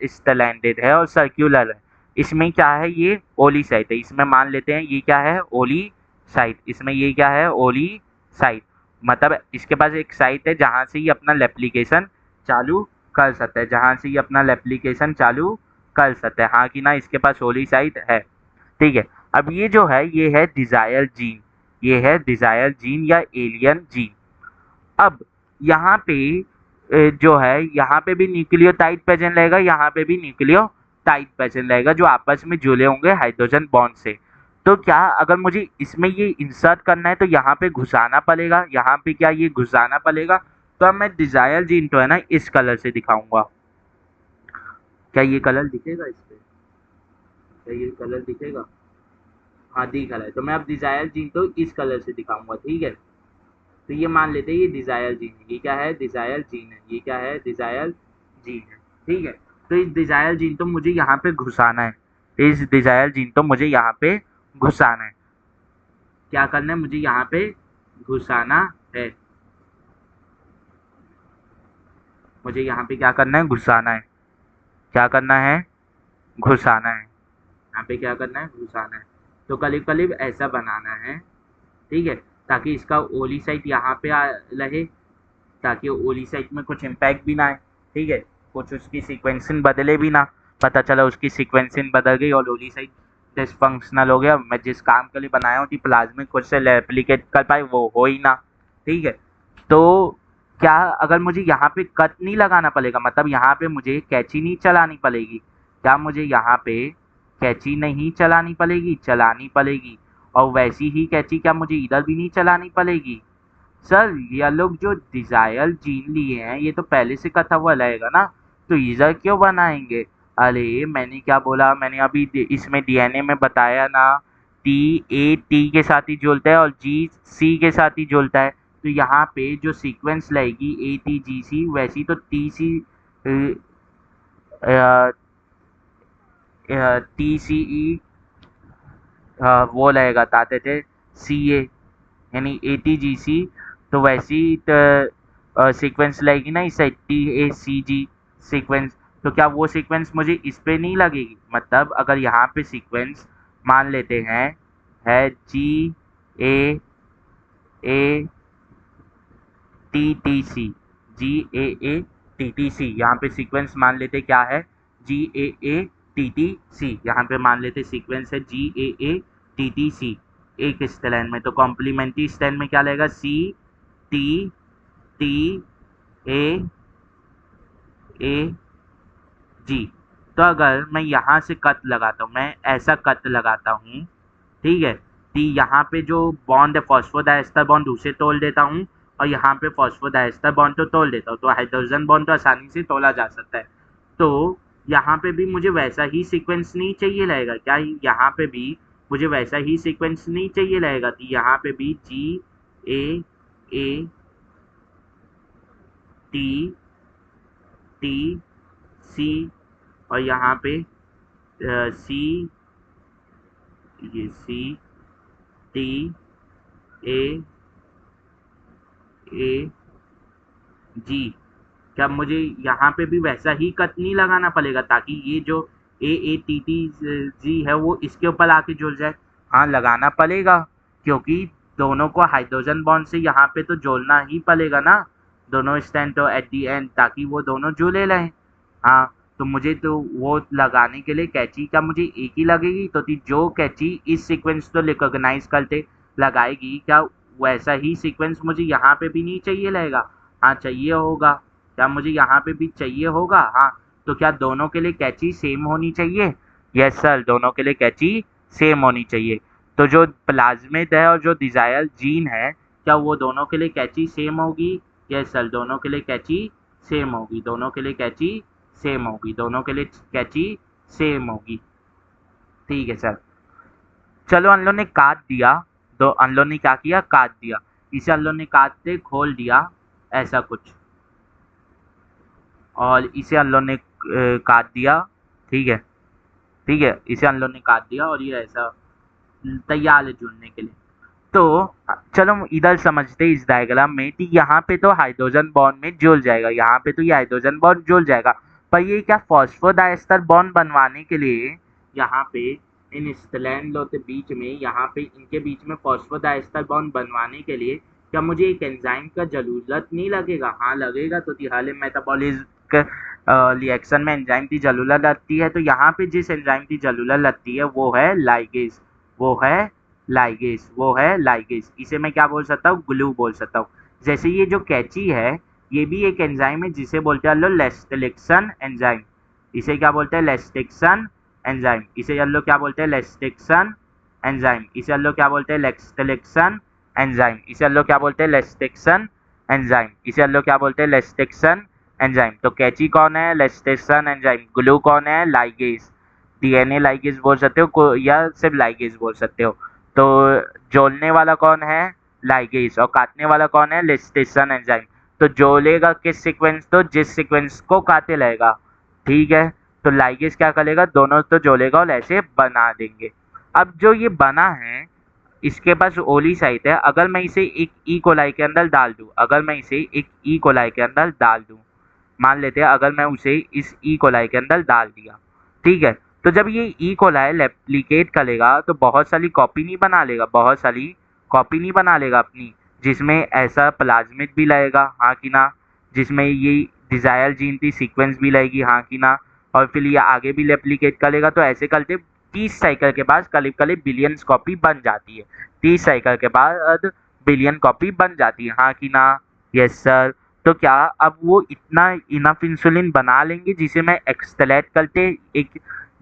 Speaker 1: स्टैंडर्ड है और सर्क्यूलर है। इसमें क्या है? ये ओली साइट है। इसमें मान लेते हैं ये क्या है? ओली साइट। इसमें ये क्या है? ओली साइट। मतलब इसके पास एक साइट है जहां से ये अपना एप्लीकेशन चालू कर सकता है, जहां से ये अपना एप्लीकेशन चालू कर सकता है, हाँ कि ना? इसके पास ओली साइट है। ठीक है, अब ये जो है, ये है डिजायर जीन। ये है डिजायर जीन या एलियन जीन। अब यहाँ पे जो है, यहाँ पे भी न्यूक्लियोटाइड प्रेजेंट रहेगा, यहाँ पे भी न्यूक्लियोटाइड प्रेजेंट रहेगा, जो आपस में जुड़े होंगे हाइड्रोजन बॉन्ड से। तो क्या अगर मुझे इसमें ये इंसर्ट करना है, तो यहाँ पे घुसाना पड़ेगा, यहाँ पे क्या ये घुसाना पड़ेगा? तो अब मैं डिजायर जीन तो है ना, इस कलर से दिखाऊंगा। क्या ये कलर दिखेगा इस पे? क्या ये कलर दिखेगा? हाँ दिख रहा है। तो मैं अब डिजायर जीन तो इस कलर से दिखाऊंगा, ठीक है? तो ये मान लेते हैं ये डिजायर जीन है। ये क्या है? डिजायर जीन है। ये क्या है? डिजायर जीन है। ठीक है, तो इस डिजायर जीन तो मुझे यहाँ पे घुसाना है। इस डिजायर जीन तो मुझे यहाँ पे घुसाना है। क्या करना है? मुझे यहाँ पे घुसाना है। मुझे यहाँ पे क्या करना है? घुसाना है। क्या करना है? घुसाना है। यहाँ पे क्या करना है? घुसाना है। तो करीब करीब ऐसा बनाना है, ठीक है? ताकि इसका ओली साइड यहाँ पे रहे, ताकि ओली साइट में कुछ इम्पैक्ट भी ना आए, ठीक है? कुछ उसकी सीक्वेंसिंग बदले भी ना, पता चला उसकी सीक्वेंसिंग बदल गई और ओली साइट डिसफंक्शनल हो गया, मैं जिस काम के लिए बनाया हूँ कि प्लाज्मिक खुद से रेप्लिकेट कर पाए, वो हो ही ना। ठीक है, तो क्या अगर मुझे यहाँ पे कट नहीं लगाना पड़ेगा, मतलब यहाँ पे मुझे कैंची नहीं चलानी पड़ेगी? क्या मुझे यहाँ पे कैंची नहीं चलानी पड़ेगी? चलानी पड़ेगी। और वैसी ही कैंची क्या मुझे इधर भी नहीं चलानी पड़ेगी? सर ये लोग जो डिजायर जीन लिए हैं, ये तो पहले से कटा हुआ रहेगा ना, तो इधर क्यों बनाएंगे? अरे मैंने क्या बोला? मैंने अभी इसमें डीएनए में बताया ना, टी ए टी के साथ ही जुड़ता है और जी सी के साथ ही जुड़ता है। तो यहाँ पे जो सीक्वेंस लगेगी ए टी जी सी, वैसी तो टी सी टी सी ई वो लगेगा, ताते थे सी ए, यानी ए टी जी सी। तो वैसी सीक्वेंस लगेगी ना इस side, T A C G sequence. तो क्या वो सीक्वेंस मुझे इस पे नहीं लगेगी? मतलब अगर यहाँ पे सीक्वेंस मान लेते हैं है G A A T T C, G A T T C, यहाँ पे सीक्वेंस मान लेते क्या है? G A T T C, यहाँ पे मान लेते सीक्वेंस है जी ए टी टी सी एक स्टैंड में। तो कॉम्प्लीमेंट्री स्टैंड में क्या लगेगा? सी टी टी ए ए जी। तो अगर मैं यहाँ से कट लगाता हूँ, मैं ऐसा कट लगाता हूँ, ठीक है? टी यहाँ पे जो बॉन्ड है फॉस्फोडाइस्टर बॉन्ड, उसे तोड़ देता हूँ, और यहाँ पे फॉस्फोडाइस्टर बॉन्ड तो तोड़ देता हूँ, तो हाइड्रोजन बॉन्ड तो आसानी से तोड़ा जा सकता है। तो यहाँ पे भी मुझे वैसा ही सीक्वेंस नहीं चाहिए रहेगा क्या? यहाँ पे भी मुझे वैसा ही सीक्वेंस नहीं चाहिए रहेगा? तो यहाँ पे भी जी ए टी टी सी, और यहाँ पे सी, ये सी टी ए ए जी, क्या मुझे यहाँ पे भी वैसा ही कट नहीं लगाना पड़ेगा ताकि ये जो AATTG है वो इसके ऊपर आके जुड़ जाए? हाँ, लगाना पड़ेगा, क्योंकि दोनों को हाइड्रोजन बॉन्ड से यहाँ पे तो जोड़ना ही पड़ेगा ना, दोनों स्टैंड तो एट दी एंड, ताकि वो दोनों जुड़े रहें। हाँ, तो मुझे तो वो लगाने के लिए कैंची क्या मुझे एक ही लगेगी? तो जो कैंची इस सीक्वेंस को रिकॉग्नाइज करते लगाएगी, क्या वैसा ही सीक्वेंस मुझे यहाँ पे भी नहीं चाहिए रहेगा? हाँ, चाहिए होगा। क्या मुझे यहाँ पे भी चाहिए होगा? हाँ, तो क्या दोनों के लिए कैंची सेम होनी चाहिए? यस सर, दोनों के लिए कैंची सेम होनी चाहिए। तो जो प्लाज्मिड है और जो डिजायर जीन है, क्या वो दोनों के लिए कैंची सेम होगी? यस सर, दोनों के लिए कैंची सेम होगी, दोनों के लिए कैंची सेम होगी, दोनों के लिए कैंची सेम होगी। ठीक है सर। चलो, अनलोन ने काट दिया, तो अनलोन ने क्या किया? काट दिया। इसे अनलोन ने काट के खोल दिया, ऐसा कुछ, और इसे अनलोन ने काट दिया। ठीक है, ठीक है, इसे अनलोन ने काट दिया और ये ऐसा तैयार है जुड़ने के लिए। तो चलो हम इधर समझते हैं इस डायग्राम में कि यहाँ पे तो हाइड्रोजन बॉन्ड में जुड़ जाएगा, यहाँ पे तो ये हाइड्रोजन बॉन्ड जुड़ जाएगा, पर ये क्या फॉस्फोडाइस्टर बॉन्ड बनवाने के लिए यहाँ पे इन स्ट्रैंडों के बीच में, यहाँ पे इनके बीच में फॉस्फोडाइस्टर बॉन्ड बनवाने के लिए क्या मुझे एक एंजाइम का जरूरत नहीं लगेगा? हाँ, लगेगा। तो तिहाले मेटाबॉलिज्म रिएक्शन में एंजाइम की जरूरत लगती है, तो यहाँ पे जिस एंजाइम की जरूरत लगती है वो है लाइगेज, वो है लाइगेज, वो है लाइगेज। इसे मैं क्या बोल सकता हूँ? ग्लू बोल सकता हूँ। जैसे ये जो कैंची है, ये भी एक एंजाइम है जिसे बोलते हैं लेस्टेक्सन एंजाइम। इसे क्या बोलते हैं? लेस्टेक्सन एंजाइम। इसे लोग क्या बोलते हैं? लेस्टेक्सन एंजाइम। इसे लोग क्या बोलते हैं? लेस्टेक्सन एंजाइम। इसे लोग क्या बोलते हैं? लेस्टेक्सन एंजाइम। इसे लोग क्या बोलते हैं? लेस्टेक्सन एंजाइम। तो कैंची कौन है? लेस्टेक्सन एंजाइम। ग्लू कौन है? लाइगेज। DNA लाइगेज बोल सकते हो या सिर्फ लाइगेज बोल सकते हो। तो जोड़ने वाला कौन है? लाइगेज। और काटने वाला कौन है? लेस्टेशन एंजाइम। तो जोड़ेगा किस सीक्वेंस? तो जिस सीक्वेंस को काटे रहेगा। ठीक है, तो लाइगेज क्या करेगा? दोनों तो जोड़ेगा और ऐसे बना देंगे। अब जो ये बना है, इसके पास ओली साइट है। अगर मैं इसे एक ई कोलाई के अंदर डाल दूं, अगर मैं इसे एक ई कोलाई के अंदर डाल दूं, मान लेते हैं अगर मैं उसे इस ई कोलाई के अंदर डाल दिया, ठीक है, तो जब ये ई कोलाई रेप्लिकेट करेगा तो बहुत सारी कॉपी नहीं बना लेगा, बहुत सारी कॉपी नहीं बना लेगा अपनी, जिसमें ऐसा प्लाज्मिड भी लगेगा, हाँ कि ना, जिसमें ये डिजायर जीन की सीक्वेंस भी लगेगी, हाँ कि ना, और फिर ये आगे भी रेप्लिकेट करेगा। तो ऐसे करते 30 साइकिल के बाद करीब करीब बिलियंस कॉपी बन जाती है। 30 साइकिल के बाद बिलियन कॉपी बन जाती है, हाँ कि ना? Yes sir. तो क्या अब वो इतना इनफ इंसुलिन बना लेंगे जिसे मैं एक्सट्रैक्ट करके एक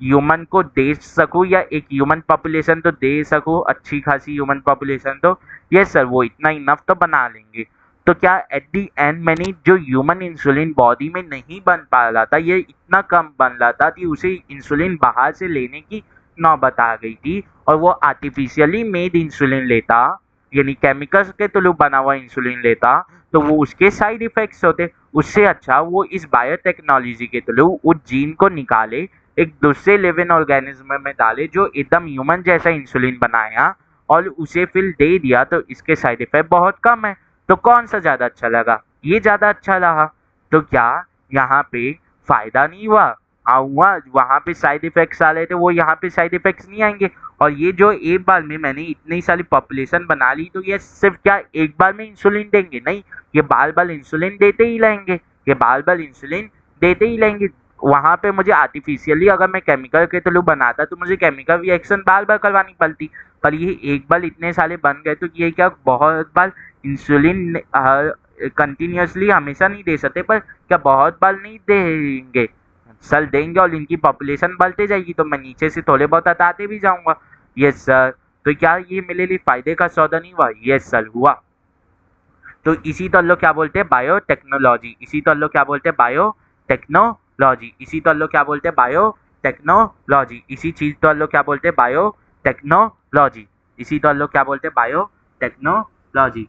Speaker 1: ह्यूमन को दे सकूं, या एक ह्यूमन पॉपुलेशन तो दे सकूं, अच्छी खासी ह्यूमन पॉपुलेशन? तो यस सर, वो इतना इनफ तो बना लेंगे। तो क्या एट दी एंड मैंने जो ह्यूमन इंसुलिन बॉडी में नहीं बन पा रहा था, ये इतना कम बन रहा था कि उसे इंसुलिन बाहर से लेने की नौबत आ गई थी, और वो आर्टिफिशियली मेड इंसुलिन लेता, यानी केमिकल्स के थ्रू बना हुआ इंसुलिन लेता, तो वो उसके साइड इफेक्ट्स होते। उससे अच्छा वो इस बायोटेक्नोलॉजी के थ्रू उस जीन को निकाले, एक दूसरे लिविंग ऑर्गेनिज्म में डाले जो एकदम ह्यूमन जैसा इंसुलिन बनाया और उसे फिर दे दिया, तो इसके साइड इफेक्ट बहुत कम है। तो कौन सा ज्यादा अच्छा लगा? ये ज्यादा अच्छा रहा। तो क्या यहाँ पे फायदा नहीं हुआ? हाँ हुआ। वहां पे साइड इफेक्ट्स आ रहे थे, वो यहाँ पे साइड इफेक्ट्स नहीं आएंगे। और ये जो एक बार में मैंने इतनी सारी पॉपुलेशन बना ली, तो ये सिर्फ क्या एक बार में इंसुलिन देंगे? नहीं, ये बार बार इंसुलिन देते ही रहेंगे, ये बार बार इंसुलिन देते ही रहेंगे। वहां पे मुझे आर्टिफिशियली अगर मैं केमिकल के थ्रू बनाता तो मुझे केमिकल रिएक्शन बार बार करवानी पड़ती, पर ये एक बार इतने सारे बन गए, तो ये क्या बहुत बार इंसुलिन कंटिन्यूसली हमेशा नहीं दे सकते, पर क्या बहुत बार नहीं देंगे? सर देंगे, और इनकी पॉपुलेशन बढ़ते जाएगी तो मैं नीचे से थोड़े बहुत हटाते भी जाऊंगा। Yes sir. तो क्या ये मेरे लिए फायदे का सौदा नहीं हुआ? यस सर, हुआ। तो इसी तो लोग क्या बोलते हैं? बायोटेक्नोलॉजी। इसी तो लोग क्या बोलते हैं? बायोटेक्नोलॉजी। इसी तो लोग क्या बोलते हैं? बायोटेक्नोलॉजी। इसी चीज तो लोग क्या बोलते हैं? बायोटेक्नोलॉजी। इसी तो लोग क्या बोलते हैं? बायोटेक्नोलॉजी।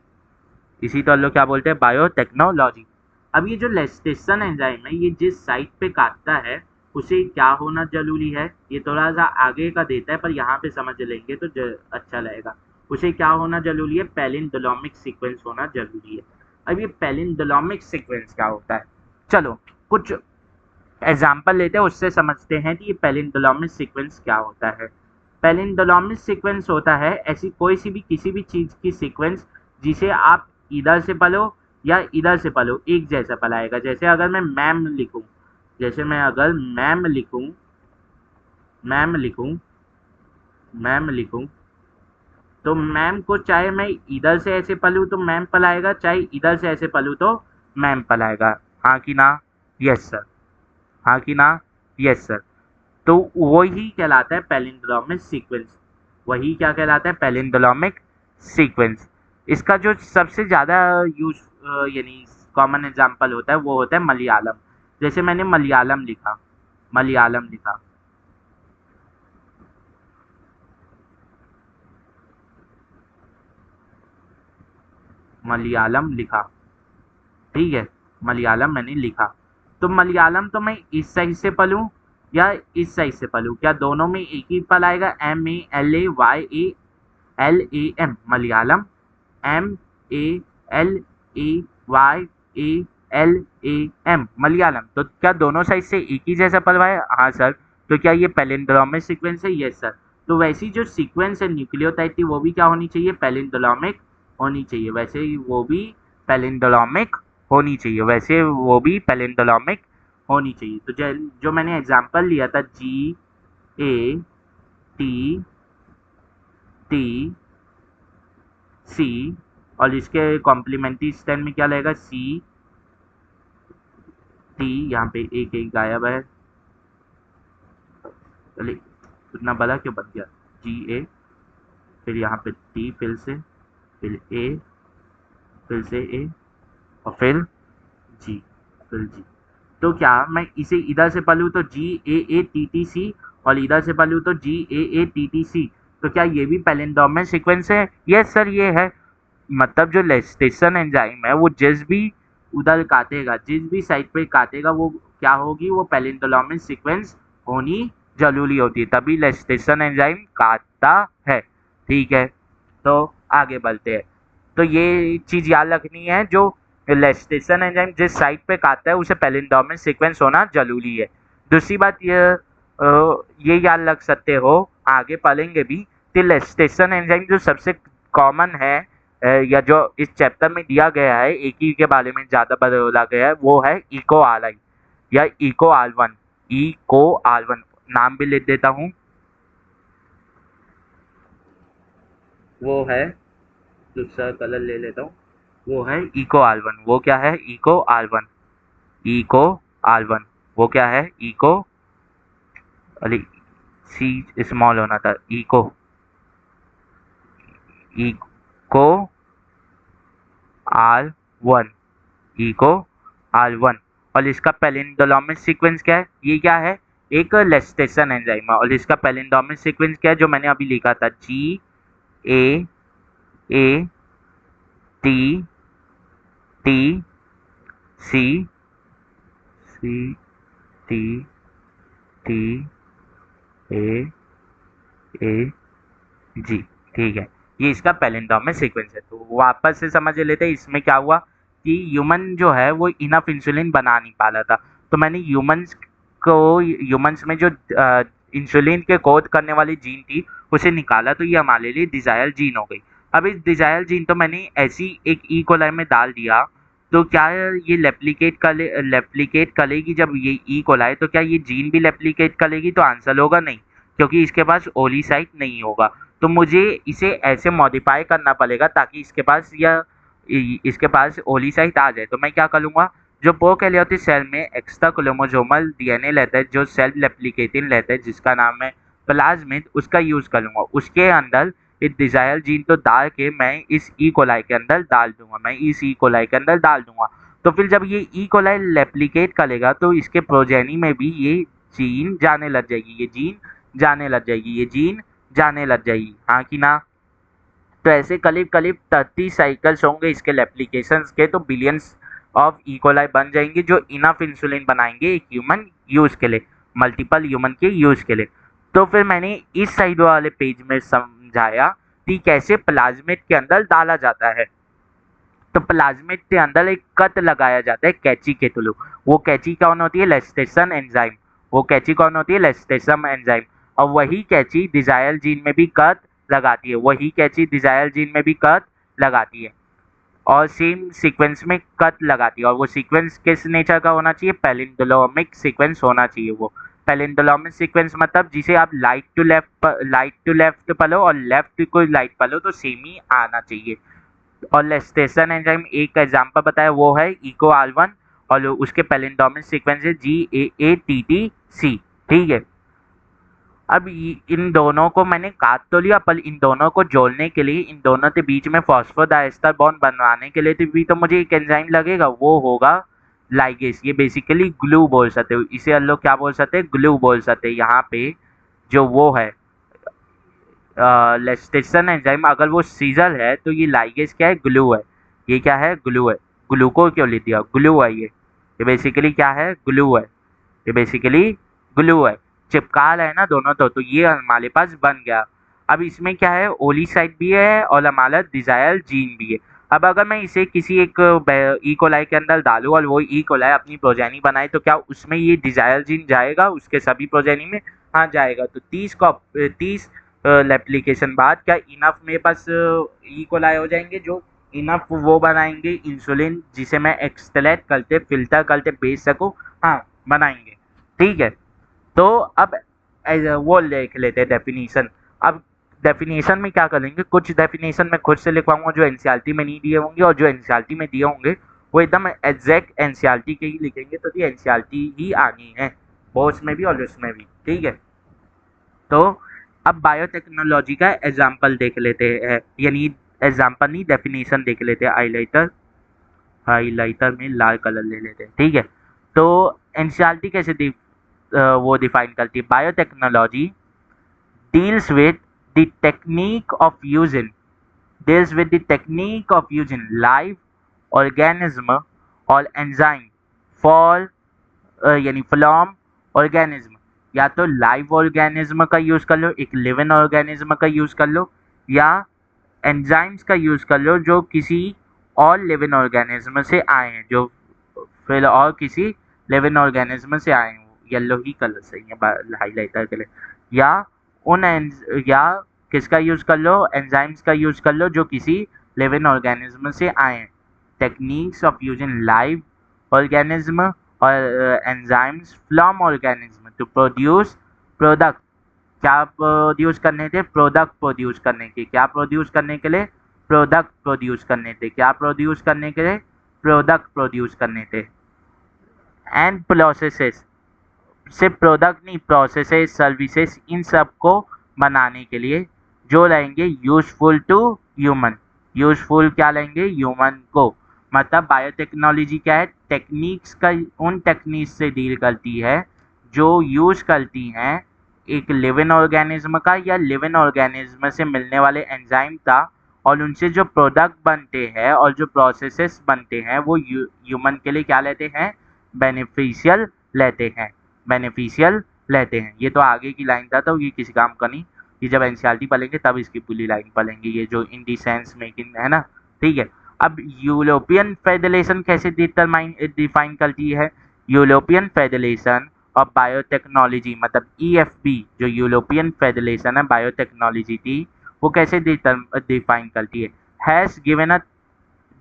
Speaker 1: इसी तो लोग क्या बोलते हैं? बायोटेक्नोलॉजी। अब ये जो लेस्टेशन एंजाइम है, ये जिस साइट पे काटता है उसे क्या होना जरूरी है? ये थोड़ा सा आगे का देता है, पर यहाँ पे समझ लेंगे तो अच्छा रहेगा। उसे क्या होना जरूरी है? पैलिंडोलॉमिक सीक्वेंस होना जरूरी है। अब ये पैलिंडोलॉमिक सीक्वेंस क्या होता है? चलो कुछ एग्जाम्पल लेते हैं, उससे समझते हैं कि ये पैलिंड्रोमिक सीक्वेंस क्या होता है। पैलिंड्रोमिक सीक्वेंस होता है ऐसी कोई सी भी किसी भी चीज़ की सीक्वेंस जिसे आप इधर से पढ़ो या इधर से पढ़ो एक जैसा पढ़ाएगा। जैसे अगर मैं मैम लिखूं, जैसे मैं अगर मैम लिखूं मैम लिखूं तो मैम को चाहे मैं इधर से ऐसे पलूँ तो मैम पलाएगा, चाहे इधर से ऐसे पलूँ तो मैम पलाएगा। हाँ कि ना? Yes sir. हाँ कि ना? Yes sir. तो वही कहलाता है पैलिंड्रोमिक सीक्वेंस। वही क्या कहलाता है? Palindromic sequence. इसका जो सबसे ज़्यादा यूज यानी कॉमन एग्जांपल होता है वो होता है मलयालम। जैसे मैंने मलयालम लिखा, मलयालम लिखा, मलयालम लिखा, ठीक है, मलयालम मैंने लिखा। तो मलयालम तो मैं इस साइड से पढ़ूं या इस साइड से पढ़ूं, क्या दोनों में एक ही पल आएगा? MALAYALAM Malayalam, MALAYALAM Malayalam. तो क्या दोनों साइड से एक ही जैसा पल है? हाँ सर। तो क्या ये पैलिंड्रोमिक सीक्वेंस है? Yes sir. तो वैसी जो सीक्वेंस है न्यूक्लियोटाइड की वो भी क्या होनी चाहिए? पैलिंड्रोमिक होनी चाहिए। वैसे ही वो भी पैलिंड्रोमिक होनी चाहिए, वैसे वो भी पैलिंड्रोमिक होनी चाहिए। तो जो मैंने एग्जांपल लिया था GATTC, और इसके कॉम्प्लीमेंट्री स्टेम में क्या लगेगा? CT, यहाँ पे एक एक गायब है, चलिए उतना बड़ा क्यों बन गया? GA, फिर यहाँ पे T, फिर A, फिर से A, और फिर G, फिर G। तो क्या मैं इसे इधर से पढ़ूँ तो GAATTC और इधर से पढ़ूँ तो GAATTC, तो क्या ये भी पैलिंड्रोमिक सीक्वेंस है? यस सर, ये है। मतलब जो लेस्टेशन एंजाइम है वो जिस भी उधर काटेगा, जिस भी साइड पे काटेगा वो क्या होगी? वो पैलिंड्रोमिक सीक्वेंस होनी जरूरी होती है, तभी लेस्टेशन एंजाइम काटता है। ठीक है, तो आगे बढ़ते हैं। तो ये चीज़ याद रखनी है, जो लेस्टेशन एंजाइम जिस साइड पे काटता है उसे पैलिंड्रोमिक सीक्वेंस होना जरूरी है। दूसरी बात ये याद रख सकते हो, आगे पढ़ेंगे भी, कि लेस्टेशन एंजाइम जो सबसे कॉमन है या जो इस चैप्टर में दिया गया है, एक ही के बारे में ज़्यादा बोला गया है, वो है इको आर आई या Eco R one. Eco R one नाम भी लिख देता हूँ, वो है, दूसरा कलर ले लेता हूँ, वो है इको आर वन। वो क्या है? Eco R one. Eco R one वो क्या है? इको, अरे सी स्मॉल होना था, Eco, Eco R one, Eco R one. और इसका पैलिंड्रोमिक सीक्वेंस क्या है? ये क्या है? एक लेस्टेशन एंजाइम है, और इसका पैलिंड्रोमिक सीक्वेंस क्या है जो मैंने अभी लिखा था? GAATTC, ठीक है, ये इसका पैलिंड्रोमिक सीक्वेंस है। तो वापस से समझ लेते हैं इसमें क्या हुआ कि ह्यूमन जो है वो इनफ इंसुलिन बना नहीं पा रहा था, तो मैंने ह्यूमंस में जो इंसुलिन के कोड करने वाली जीन थी उसे निकाला, तो ये हमारे लिए डिजायर जीन हो गई। अब इस डिजायर जीन तो मैंने ऐसी एक ई कोलाई में डाल दिया, तो क्या ये रेप्लिकेट करेगी? जब ये ई कोलाई, तो क्या ये जीन भी रेप्लिकेट करेगी? तो आंसर होगा नहीं, क्योंकि इसके पास ओली साइट नहीं होगा। तो मुझे इसे ऐसे मॉडिफाई करना पड़ेगा ताकि इसके पास ओली साइट आ जाए। तो मैं क्या करूँगा, जो प्रोकैरियोटिक सेल में एक्स्ट्रा क्रोमोसोमल डीएनए रहता है, जो सेल्फ रेप्लिकेटिंग रहता है, जिसका नाम है प्लाज्मिड, उसका यूज़ करूँगा। उसके अंदर इस डिजायर जीन तो डाल के मैं इस ई कोलाई के अंदर डाल दूंगा, तो फिर जब ये ई कोलाई रेप्लिकेट करेगा तो इसके प्रोजेनी में भी ये जीन जाने लग जाएगी, ये जीन जाने लग जाएगी। हाँ कि ना? तो ऐसे करीब करीब 30 साइकिल्स होंगे इसके एप्लीकेशंस के, तो बिलियंस ऑफ इकोलाई बन जाएंगे जो इनफ इंसुलिन बनाएंगे एक ह्यूमन यूज़ के लिए, मल्टीपल ह्यूमन के यूज़ के लिए। तो फिर मैंने इस साइड वाले पेज में समझाया कि कैसे प्लाज्मिड के अंदर डाला जाता है। तो प्लाज्मिड के अंदर एक कट लगाया जाता है कैंची के थ्रू। वो कैंची कौन होती है? एलास्टेशन एंजाइम। वो कैंची कौन होती है? एलास्टेशन एंजाइम। और वही कैंची डिजायर जीन में भी कट लगाती है, वही कैंची डिजायर जीन में भी कट लगाती है और सेम सीक्वेंस में कट लगाती है। और वो सीक्वेंस किस नेचर का होना चाहिए? पैलिंडोलॉमिक सीक्वेंस होना चाहिए। वो पैलिंडोलॉमिक सीक्वेंस मतलब जिसे आप लाइट टू लेफ्ट पढ़ो और लेफ्ट को लाइट पढ़ो तो सेम ही आना चाहिए। और लेस्टेशन एंजाइम एक एग्जांपल बताया, वो है इको R1 और उसके पैलिंडोमिक सीक्वेंस है GAATTC। ठीक है, अब इन दोनों को मैंने काट तो लिया, पर इन दोनों को जोड़ने के लिए, इन दोनों के बीच में फॉस्फोडाइस्टर बॉन्ड बनवाने के लिए भी तो मुझे एक एंजाइम लगेगा, वो होगा लाइगेस। ये बेसिकली ग्लू बोल सकते हो, इसे हम लोग क्या बोल सकते हैं? ग्लू बोल सकते हैं। यहाँ पे जो वो है लेस्टेशन एंजाइम, अगर वो सीजर है तो ये लाइगेस क्या है? ग्लू है। ये क्या है? ग्लू है। ग्लू को क्यों लिख दिया? ग्लू है ये बेसिकली क्या है? ग्लू है। ये बेसिकली ग्लू है, चिपका रहे हैं ना दोनों तो ये हमारे पास बन गया। अब इसमें क्या है? ओलिसाइट भी है और हमारा डिजायर जीन भी है। अब अगर मैं इसे किसी एक ई कोलाई के अंदर डालूं और वो ई कोलाई अपनी प्रोजेनी बनाए तो क्या उसमें ये डिजायर जीन जाएगा उसके सभी प्रोजेनी में? हाँ जाएगा। तो 30 एप्लीकेशन बाद क्या इनफ मेरे पास ई कोलाई हो जाएंगे जो इनफ वो बनाएंगे इंसुलिन जिसे मैं एक्सट्रैक्ट करते फिल्टर करते बेच सकूं? हाँ बनाएंगे। ठीक है, तो अब वो लिख लेते हैं डेफिनेशन। अब डेफिनेशन में क्या करेंगे? कुछ डेफिनेशन मैं खुद से लिखवाऊंगा जो एनसीईआरटी में नहीं दिए होंगे, और जो एनसीईआरटी में दिए होंगे वो एकदम एग्जैक्ट एनसीईआरटी के ही लिखेंगे, तो ये एनसीईआरटी ही आनी है बोर्ड्स में भी और उसमें भी। ठीक है, तो अब बायोटेक्नोलॉजी का एग्जाम्पल देख लेते हैं, यानी एग्जाम्पल नहीं डेफिनेशन देख लेते हैं। हाईलाइटर में लाल कलर ले लेते हैं। ठीक है, तो एनसीईआरटी कैसे वो डिफाइन करती है? Biotechnology deals with the technique of using live organism or enzyme for यानी फ्लॉम ऑर्गेनिज्म, या तो लाइव ऑर्गेनिज्म का यूज कर लो, एक लिविंग ऑर्गेनिज्म का यूज कर लो, या एंजाइम्स का यूज कर लो जो किसी और लिविंग ऑर्गेनिज्म से आए हैं, जो फिर और किसी लिविंग ऑर्गेनिज्म से आए हैं। येलो ही कलर सही है हाईलाइटर के लिए। या किसका यूज कर लो? एंजाइम्स का यूज कर लो जो किसी लिविंग ऑर्गेनिज्म से आए हैं। Techniques of using live organism और enzymes from organism to produce product. क्या प्रोड्यूस करने थे? प्रोडक्ट प्रोड्यूस करने के। क्या प्रोड्यूस करने के लिए? प्रोडक्ट प्रोड्यूस करने थे। क्या प्रोड्यूस करने के लिए? प्रोडक्ट प्रोड्यूस करने थे। एंड प्रोसेसेस, सिर्फ प्रोडक्ट नहीं, प्रोसेसेस सर्विसेज, इन सब को बनाने के लिए जो रहेंगे यूजफुल टू ह्यूमन। यूजफुल क्या लेंगे? ह्यूमन को। मतलब बायोटेक्नोलॉजी क्या है? टेक्निक्स का, उन टेक्निक्स से डील करती है जो यूज करती हैं एक लिविंग ऑर्गेनिज्म का या लिविंग ऑर्गेनिज्म से मिलने वाले एंजाइम का, और उनसे जो प्रोडक्ट बनते हैं और जो प्रोसेसेस बनते हैं वो ह्यूमन के लिए क्या लेते हैं? बेनिफिशियल लेते हैं। बेनिफिशियल लेते हैं। ये तो आगे की लाइन था, तो ये किसी काम का नहीं। ये जब एनसीईआरटी पढ़ेंगे तब इसकी पूरी लाइन पढ़ेंगे, ये जो इन दी सेंस मेकिंग है ना। ठीक है, अब यूरोपियन फेडरेशन कैसे डिफाइन करती है? यूरोपियन फेडरेशन ऑफ बायोटेक्नोलॉजी मतलब EFB, जो यूरोपियन फेडरेशन है बायोटेक्नोलॉजी की, वो कैसे डिफाइन करती है? Has given a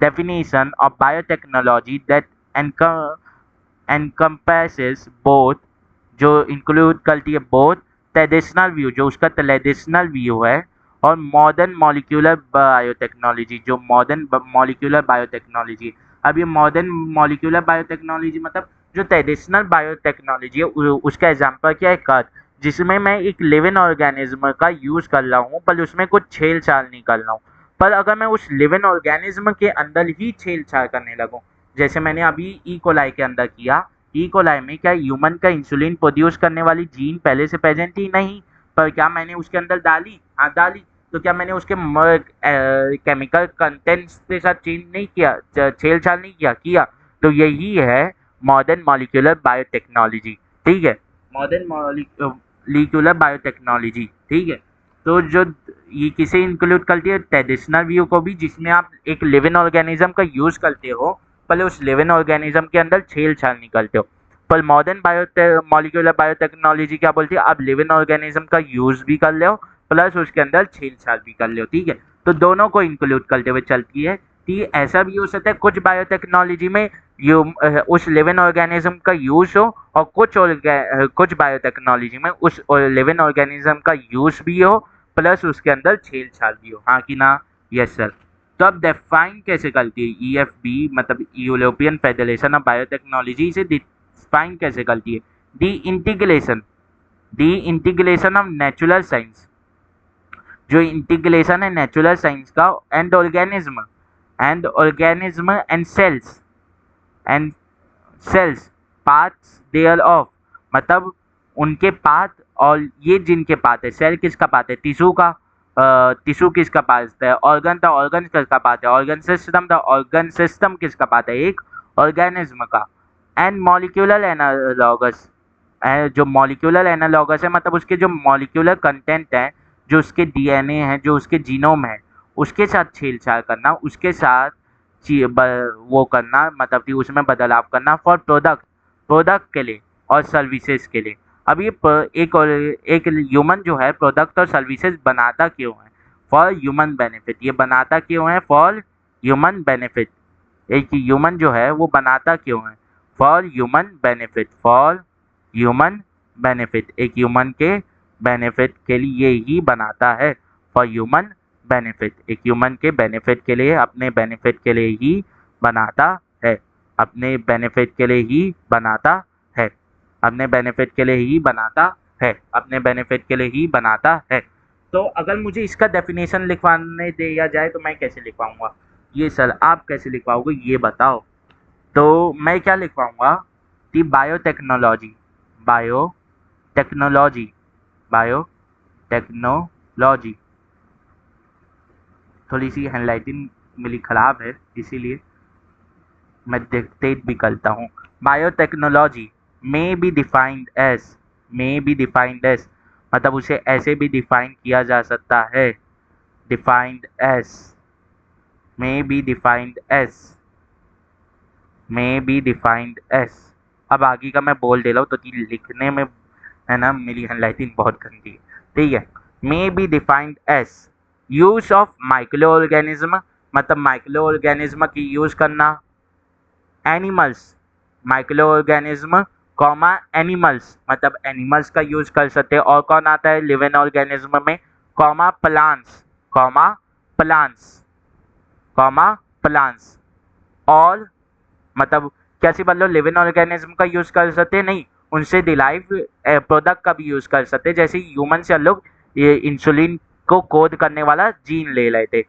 Speaker 1: definition of biotechnology that encompasses both, जो इंक्लूड करती है बोथ ट्रेडिशनल व्यू, जो उसका ट्रेडिशनल व्यू है, और मॉडर्न मॉलिक्यूलर बायोटेक्नोलॉजी, जो मॉडर्न मॉलिक्यूलर बायोटेक्नोलॉजी। अब ये मॉडर्न मॉलिक्यूलर बायोटेक्नोलॉजी मतलब जो ट्रेडिशनल बायोटेक्नोलॉजी है उसका एग्जांपल क्या है? कट, जिसमें मैं एक लिविंग ऑर्गेनिज्म का यूज कर रहा हूँ पर उसमें कुछ छेड़छाड़ नहीं कर रहा हूँ। पर अगर मैं उस लिविंग ऑर्गेनिज्म के अंदर ही छेड़छाड़ करने लगूँ, जैसे मैंने अभी ई कोलाई के अंदर किया, ई कोलाई में क्या ह्यूमन का इंसुलिन प्रोड्यूस करने वाली जीन पहले से प्रेजेंट थी? नहीं। पर क्या मैंने उसके अंदर डाली? हाँ डाली। तो क्या मैंने उसके केमिकल कंटेंट्स के साथ चेंज नहीं किया, छेड़छाड़ नहीं किया? तो यही है मॉडर्न मॉलिक्यूलर बायोटेक्नोलॉजी। ठीक है, मॉडर्न मॉलिक्यूलर बायोटेक्नोलॉजी। ठीक है, तो जो ये किसे इंक्लूड करती है, ट्रेडिशनल व्यू को भी, जिसमें आप एक लिविंग ऑर्गेनिज्म का यूज करते हो, पहले उस लिविंग ऑर्गेनिज्म के अंदर छेड़छाड़ नहीं करते हो। पर मॉडर्न मॉलिक्यूलर बायोटेक्नोलॉजी क्या बोलती है, आप लिविंग ऑर्गेनिज्म का यूज भी कर ले हो प्लस उसके अंदर छेड़छाड़ भी कर ले हो, ठीक है। तो दोनों को इंक्लूड करते हुए चलती है। कि ऐसा भी हो सकता है कुछ बायोटेक्नोलॉजी में उस लिविंग ऑर्गेनिज्म का यूज हो, और कुछ बायोटेक्नोलॉजी में उस लिविंग ऑर्गेनिज्म का यूज भी हो प्लस उसके अंदर छेड़छाड़ भी हो, हाँ कि ना? Yes sir. तो अब डिफाइन कैसे करती है ईएफबी, मतलब यूरोपियन फेडरेशन ऑफ बायोटेक्नोलॉजी, इसे डिफाइन कैसे करती है? The integration, the integration of natural science, जो इंटीग्रेशन है नेचुरल साइंस का and organism and cells parts thereof, मतलब उनके पार्ट, और ये जिनके पार्ट है, सेल किसका पार्ट है? टिश्यू का। टिश्यू किसका पार्ट है? ऑर्गन। था ऑर्गन किसका पार्ट है? Organ system. था ऑर्गन सिस्टम किसका पार्ट है? एक ऑर्गेनिज्म का। एंड मॉलिक्यूलर एनालॉगस, जो मॉलिक्यूलर एनालॉगस है, मतलब उसके जो मॉलिक्यूलर कंटेंट है, जो उसके डीएनए है, जो उसके जीनोम है, उसके साथ छेड़छाड़ करना, उसके साथ वो करना, मतलब कि उसमें बदलाव करना फॉर प्रोडक्ट के लिए और सर्विसेज के लिए। अब ये एक ह्यूमन जो है प्रोडक्ट और सर्विसेज बनाता क्यों है? For human benefit. ये बनाता क्यों है? For human benefit. एक ह्यूमन जो है वो बनाता क्यों है? For human benefit, for human benefit. एक ह्यूमन के बेनिफिट के लिए ही बनाता है, फॉर ह्यूमन बेनिफिट। एक ह्यूमन के बेनिफिट के लिए, अपने बेनिफिट के लिए ही बनाता है, अपने बेनिफिट के लिए ही बनाता है, अपने बेनिफिट के लिए ही बनाता है, अपने बेनिफिट के लिए ही बनाता है। तो अगर मुझे इसका डेफिनेशन लिखवाने दिया जाए तो मैं कैसे लिखवाऊंगा? ये सर आप कैसे लिखवाओगे ये बताओ। तो मैं क्या लिखवाऊंगा कि बायोटेक्नोलॉजी, बायोटेक्नोलॉजी, बायोटेक्नोलॉजी। थोड़ी सी हैंडराइटिंग मेरी खराब है, इसीलिए मैं डिक्टेट भी करता हूँ। बायोटेक्नोलॉजी में बी डिफाइंड एज, में बी डिफाइंड एज, मतलब उसे ऐसे भी डिफाइन किया जा सकता है, डिफाइंड एज, में बी डिफाइंड एज, में बी डिफाइंड एज। अब आगे का मैं बोल दे रहा हूँ तो कि लिखने में है ना मेरी हैंडराइटिंग बहुत गंदी है, ठीक है। May be defined as use of microorganism, मतलब माइक्रो ऑर्गेनिज्म की यूज करना, animals, microorganism comma animals, मतलब एनिमल्स का यूज कर सकते हैं। और कौन आता है लिविंग ऑर्गेनिज्म में? Comma plants, comma plants, comma plants. और मतलब कैसे मतलब लिविंग ऑर्गेनिज्म का यूज कर सकते हैं? नहीं, उनसे डिराइव प्रोडक्ट का भी यूज कर सकते हैं। जैसे ह्यूमन से हम लोग ये इंसुलिन को कोड करने वाला जीन ले लेते।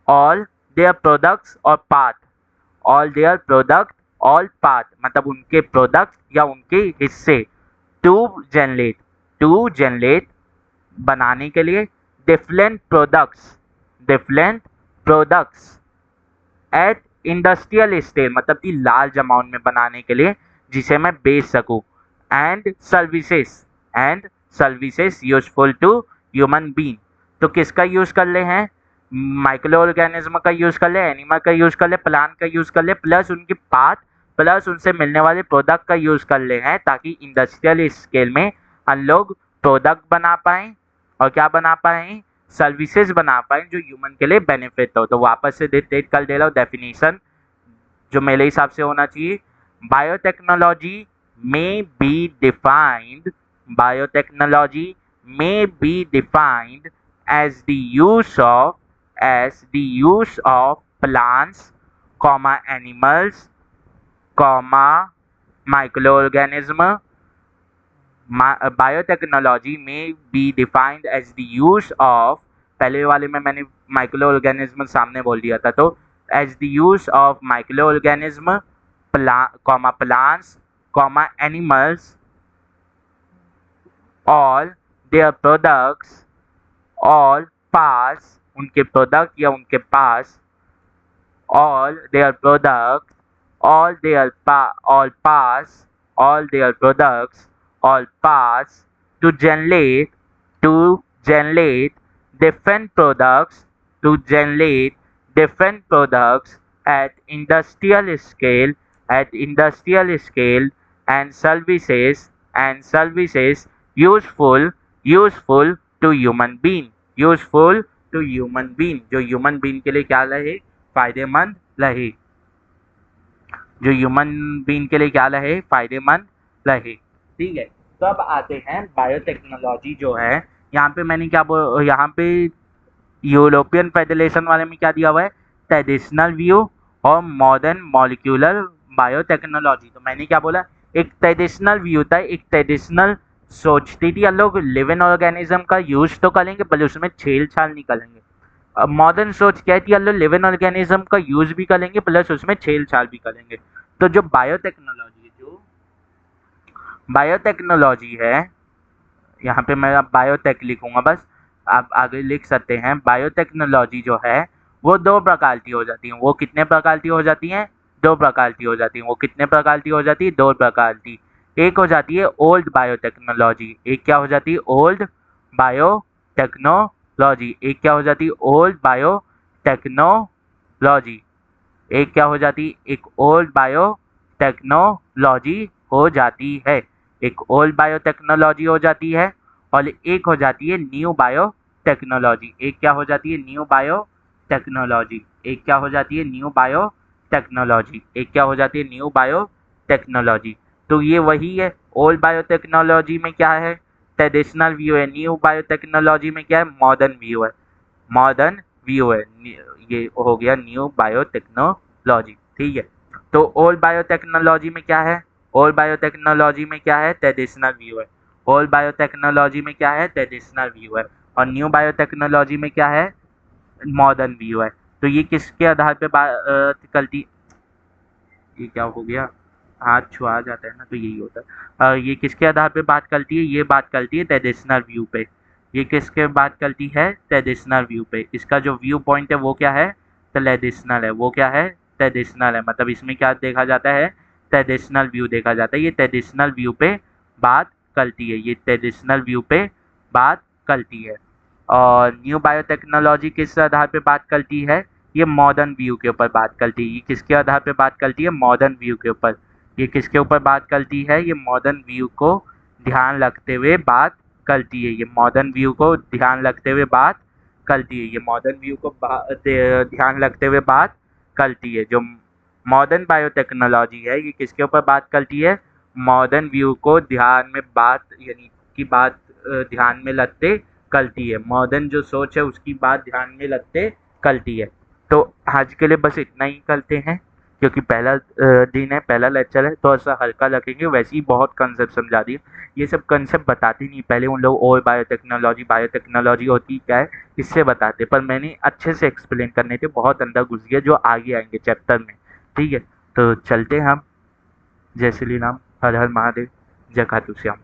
Speaker 1: ऑल देयर प्रोडक्ट्स और part, all their product, all part, मतलब उनके प्रोडक्ट या उनके हिस्से। जनरेट टू जनरेट बनाने के लिए, different products, different products at industrial scale, मतलब कि लार्ज अमाउंट में बनाने के लिए जिसे मैं बेच सकूं। And services, and services useful to human being. तो किसका यूज कर ले हैं? माइक्रो ऑर्गेनिज्म का यूज कर ले, एनिमल का यूज कर ले, प्लांट का यूज कर ले, प्लस उनके पार्ट, प्लस उनसे मिलने वाले प्रोडक्ट का यूज कर ले हैं, ताकि इंडस्ट्रियल स्केल में हम लोग प्रोडक्ट बना पाएं और क्या बना पाएं? सर्विसेज बना पाएं जो ह्यूमन के लिए बेनिफिट हो। तो वापस से डिक्टेट कर दे रहा हूँ डेफिनेशन जो मेरे हिसाब से होना चाहिए। बायोटेक्नोलॉजी में बी डिफाइंड, बायोटेक्नोलॉजी में be defined as the use of, as the use of plants, comma animals, comma microorganism. Biotechnology may be defined as the use of, पहले वाले में मैंने माइक्रो ऑर्गेनिज्म सामने बोल दिया था, तो as the use of microorganism, comma plants, comma animals, all their products, all parts, उनके प्रोडक्ट या उनके पास, all their products, all parts, all their products, all parts, to generate, to generate different products to generate different products at industrial scale and services useful to human being जो human being के लिए क्या रहे फायदेमंद रहे जो human being के लिए क्या रहे फायदेमंद रहे। ठीक है, तो अब आते हैं बायोटेक्नोलॉजी जो है यहाँ पे मैंने यहाँ पे यूरोपियन फेडरेशन वाले में क्या दिया हुआ है ट्रेडिशनल व्यू और मॉडर्न मॉलिक्यूलर बायोटेक्नोलॉजी। तो मैंने क्या बोला एक ट्रेडिशनल व्यू था, एक ट्रेडिशनल सोचती थी लोग लिविंग ऑर्गेनिज्म का यूज तो करेंगे पर उसमें छेड़छाड़ नहीं करेंगे। अब मॉडर्न सोच क्या है कि लोग लिविंग ऑर्गेनिज्म का यूज भी करेंगे प्लस उसमें छेड़छाड़ भी करेंगे। तो जो बायोटेक्नोलॉजी है यहाँ पे मैं अब बायोटेक लिखूंगा बस, आप आगे लिख सकते हैं। बायोटेक्नोलॉजी जो है वो दो प्रकार की हो जाती है। वो कितने प्रकार की हो जाती हैं? दो प्रकार की हो जाती हैं। वो कितने प्रकार की हो जाती है? दो प्रकार की। एक हो जाती है ओल्ड बायोटेक्नोलॉजी, एक क्या हो जाती है ओल्ड बायोटेक्नोलॉजी, एक क्या हो जाती है ओल्ड बायोटेक्नोलॉजी, एक क्या हो जाती एक ओल्ड बायोटेक्नोलॉजी हो जाती है, एक ओल्ड बायोटेक्नोलॉजी हो जाती है और एक हो जाती है न्यू बायोटेक्नोलॉजी। एक क्या हो जाती है न्यू बायोटेक्नोलॉजी, एक क्या हो जाती है न्यू बायोटेक्नोलॉजी, एक क्या हो जाती है न्यू बायोटेक्नोलॉजी। तो ये वही है, ओल्ड बायोटेक्नोलॉजी में क्या है ट्रेडिशनल व्यू है, न्यू बायोटेक्नोलॉजी में क्या है मॉडर्न व्यू है, मॉडर्न व्यू है, ये हो गया न्यू बायोटेक्नोलॉजी। ठीक है, तो ओल्ड बायोटेक्नोलॉजी में क्या है, ओल्ड बायोटेक्नोलॉजी में क्या है ट्रेडिशनल व्यू है, ओल्ड बायोटेक्नोलॉजी में क्या है ट्रेडिशनल व्यू है और न्यू बायोटेक्नोलॉजी में क्या है मॉडर्न व्यू है। तो ये किसके आधार पे बात करती, ये क्या हो गया हाथ छुआ जाता है ना तो यही होता है। ये किसके आधार पे बात करती है, ये बात करती है ट्रेडिशनल व्यू पे। ये किसके बात करती है ट्रेडिशनल व्यू पे। इसका जो व्यू पॉइंट है वो क्या है ट्रेडिशनल है, वो क्या है ट्रेडिशनल है, मतलब इसमें क्या देखा जाता है ट्रेडिशनल व्यू देखा जाता है। ये ट्रेडिशनल व्यू पे बात करती है, ये ट्रेडिशनल व्यू पे बात करती है। और न्यू बायोटेक्नोलॉजी किस आधार पे बात करती है, ये मॉडर्न व्यू के ऊपर बात करती है। ये किसके आधार पे बात करती है मॉडर्न व्यू के ऊपर। ये किसके ऊपर बात करती है, ये मॉडर्न व्यू को ध्यान रखते हुए बात करती है, ये मॉडर्न व्यू को ध्यान रखते हुए बात करती है, ये मॉडर्न व्यू को ध्यान रखते हुए बात करती है। जो मॉडर्न बायोटेक्नोलॉजी है ये किसके ऊपर बात करती है मॉडर्न व्यू को ध्यान में बात यानी की बात ध्यान में रखते करती है, मॉडर्न जो सोच है उसकी बात ध्यान में रखते करती है। तो आज के लिए बस इतना ही करते हैं क्योंकि पहला दिन है, पहला लेक्चर है, थोड़ा सा हल्का रखेंगे। वैसे ही बहुत कंसेप्ट समझा दिए, ये सब कंसेप्ट बताते नहीं, पहले उन लोग और बायोटेक्नोलॉजी होती क्या है इससे बताते, पर मैंने अच्छे से एक्सप्लेन करने थे, बहुत अंदर घुस गया जो आगे आएंगे चैप्टर में। ठीक है, तो चलते हैं हम। जय श्री राम, हर हर महादेव, जय खाटू श्याम।